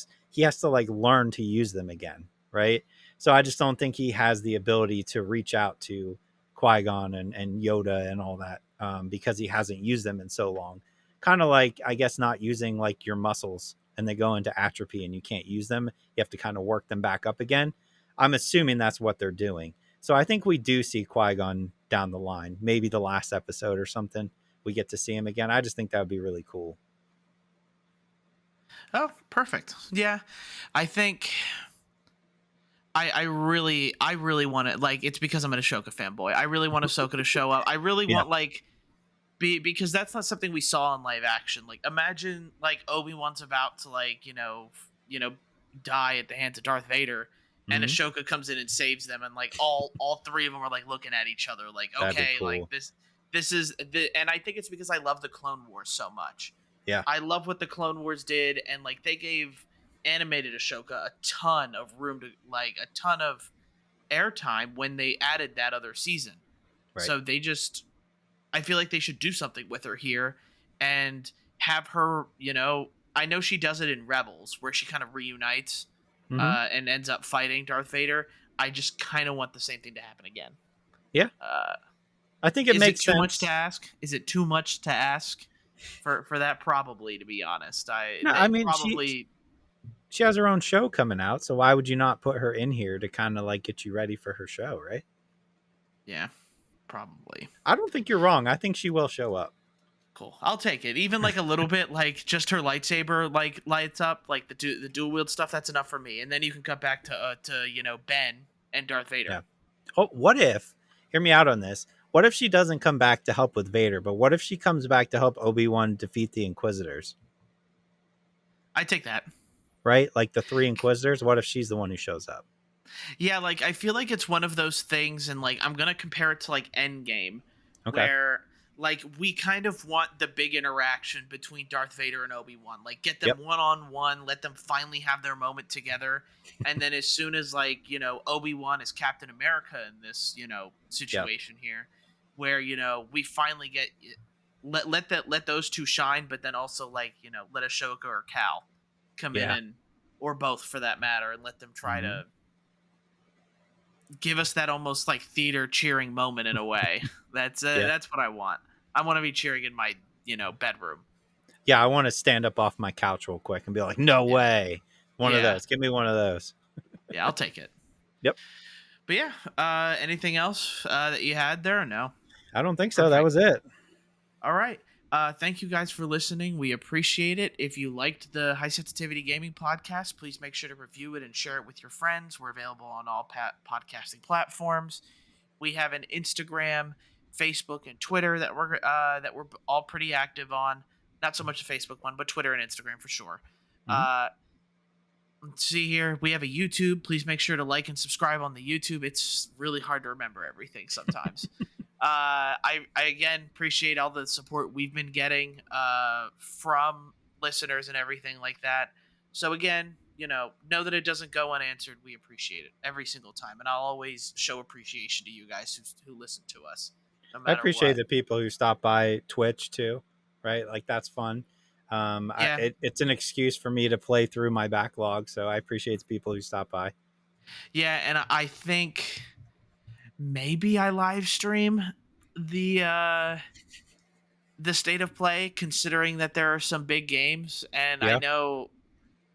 has to like learn to use them again, right? So I just don't think he has the ability to reach out to Qui-Gon and Yoda and all that because he hasn't used them in so long. Kind of like, I guess, not using like your muscles and they go into atrophy and you can't use them. You have to kind of work them back up again. I'm assuming that's what they're doing. So I think we do see Qui-Gon down the line, maybe the last episode or something. We get to see him again. I just think that would be really cool. Oh, perfect. Yeah, I think I really want to, like, it's because I'm an Ashoka fanboy. I really want Ahsoka to show up. I really Yeah. want, like, because that's not something we saw in live action. Like, imagine like Obi-Wan's about to, like, die at the hands of Darth Vader, and Mm-hmm. Ashoka comes in and saves them, and like all three of them are like looking at each other like, That'd be okay, like cool. this is the, and I think it's because I love the Clone Wars so much. Yeah. I love what the Clone Wars did, and like they gave animated Ashoka a ton of room to, like, a ton of airtime when they added that other season. Right. So they just, I feel like they should do something with her here and have her, I know she does it in Rebels where she kind of reunites Mm-hmm. and ends up fighting Darth Vader. I just kind of want the same thing to happen again. Yeah. Uh, I think it is it makes too much to sense. ask? Is it too much to ask for that? Probably, to be honest. No, I They mean probably, she has her own show coming out, so why would you not put her in here to kind of like get you ready for her show, right? yeah, probably. I don't think you're wrong. I think she will show up. Cool. I'll take it. Even like a little bit, like just her lightsaber like lights up, like the dual wield stuff. That's enough for me. And then you can cut back to Ben and Darth Vader. Yeah. Oh, what if? Hear me out on this. What if she doesn't come back to help with Vader, but what if she comes back to help Obi-Wan defeat the Inquisitors? I take that. Right? Like the 3 Inquisitors. What if she's the one who shows up? Yeah, like I feel like it's one of those things, and like I'm gonna compare it to like Endgame, Okay. where like we kind of want the big interaction between Darth Vader and Obi-Wan. Like get them Yep. one on one, let them finally have their moment together, and then as soon as like Obi-Wan is Captain America in this Yep. situation here, where we finally get let those two shine, but then also like let Ashoka or Cal come in, Yeah. and or both for that matter, and let them try Mm-hmm. to give us that almost like theater cheering moment in a way. Yeah. That's what I want. I want to be cheering in my bedroom. Yeah. I want to stand up off my couch real quick and be like, no Yeah, way. One of yeah, those. Give me one of those. yeah. I'll take it. Yep. But yeah, anything else that you had there? Or no. I don't think so. That Perfect. was it. All right. Thank you guys for listening. We appreciate it. If you liked the High Sensitivity Gaming podcast, please make sure to review it and share it with your friends. We're available on all podcasting platforms. We have an Instagram, Facebook, and Twitter that we're all pretty active on. Not so much the Facebook one, but Twitter and Instagram for sure. Mhm. Uh, let's see here. We have a YouTube. Please make sure to like and subscribe on the YouTube. It's really hard to remember everything sometimes. I again appreciate all the support we've been getting from listeners and everything like that. So again, know that it doesn't go unanswered. We appreciate it every single time, and I'll always show appreciation to you guys who listen to us, no I matter appreciate what. the people who stop by Twitch too, right? Like that's fun. Yeah, It's an excuse for me to play through my backlog, so I appreciate the people who stop by. yeah, and I think maybe I live stream the uh the state of play, considering that there are some big games, and I Yeah. know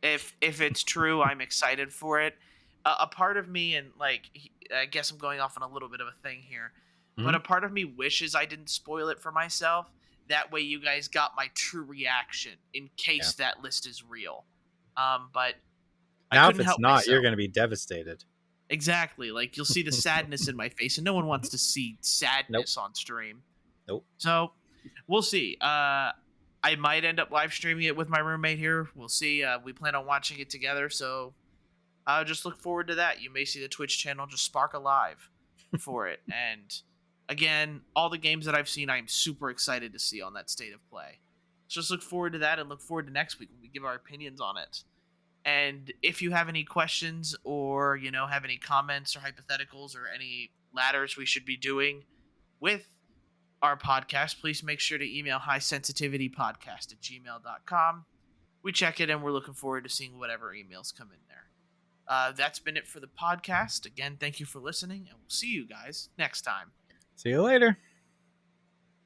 if it's true, I'm excited for it. A part of me, and like, I guess I'm going off on a little bit of a thing here, but Mhm. a part of me wishes I didn't spoil it for myself. That way, you guys got my true reaction in Yeah. case that list is real. But I Now, if couldn't it's help not, you're myself. going to be devastated. Exactly. Like, you'll see the sadness in my face, and no one wants to see Nope. sadness on stream. Nope. So we'll see. I might end up live streaming it with my roommate here. We'll see. We plan on watching it together, so just look forward to that. You may see the Twitch channel just spark alive for it. And again, all the games that I've seen, I'm super excited to see on that state of play. So just look forward to that, and look forward to next week when we give our opinions on it. And if you have any questions, or have any comments or hypotheticals or any ladders we should be doing with our podcast, please make sure to email highsensitivitypodcast@gmail.com. We check it, and we're looking forward to seeing whatever emails come in there. That's been it for the podcast. Again, thank you for listening, and we'll see you guys next time. See you later.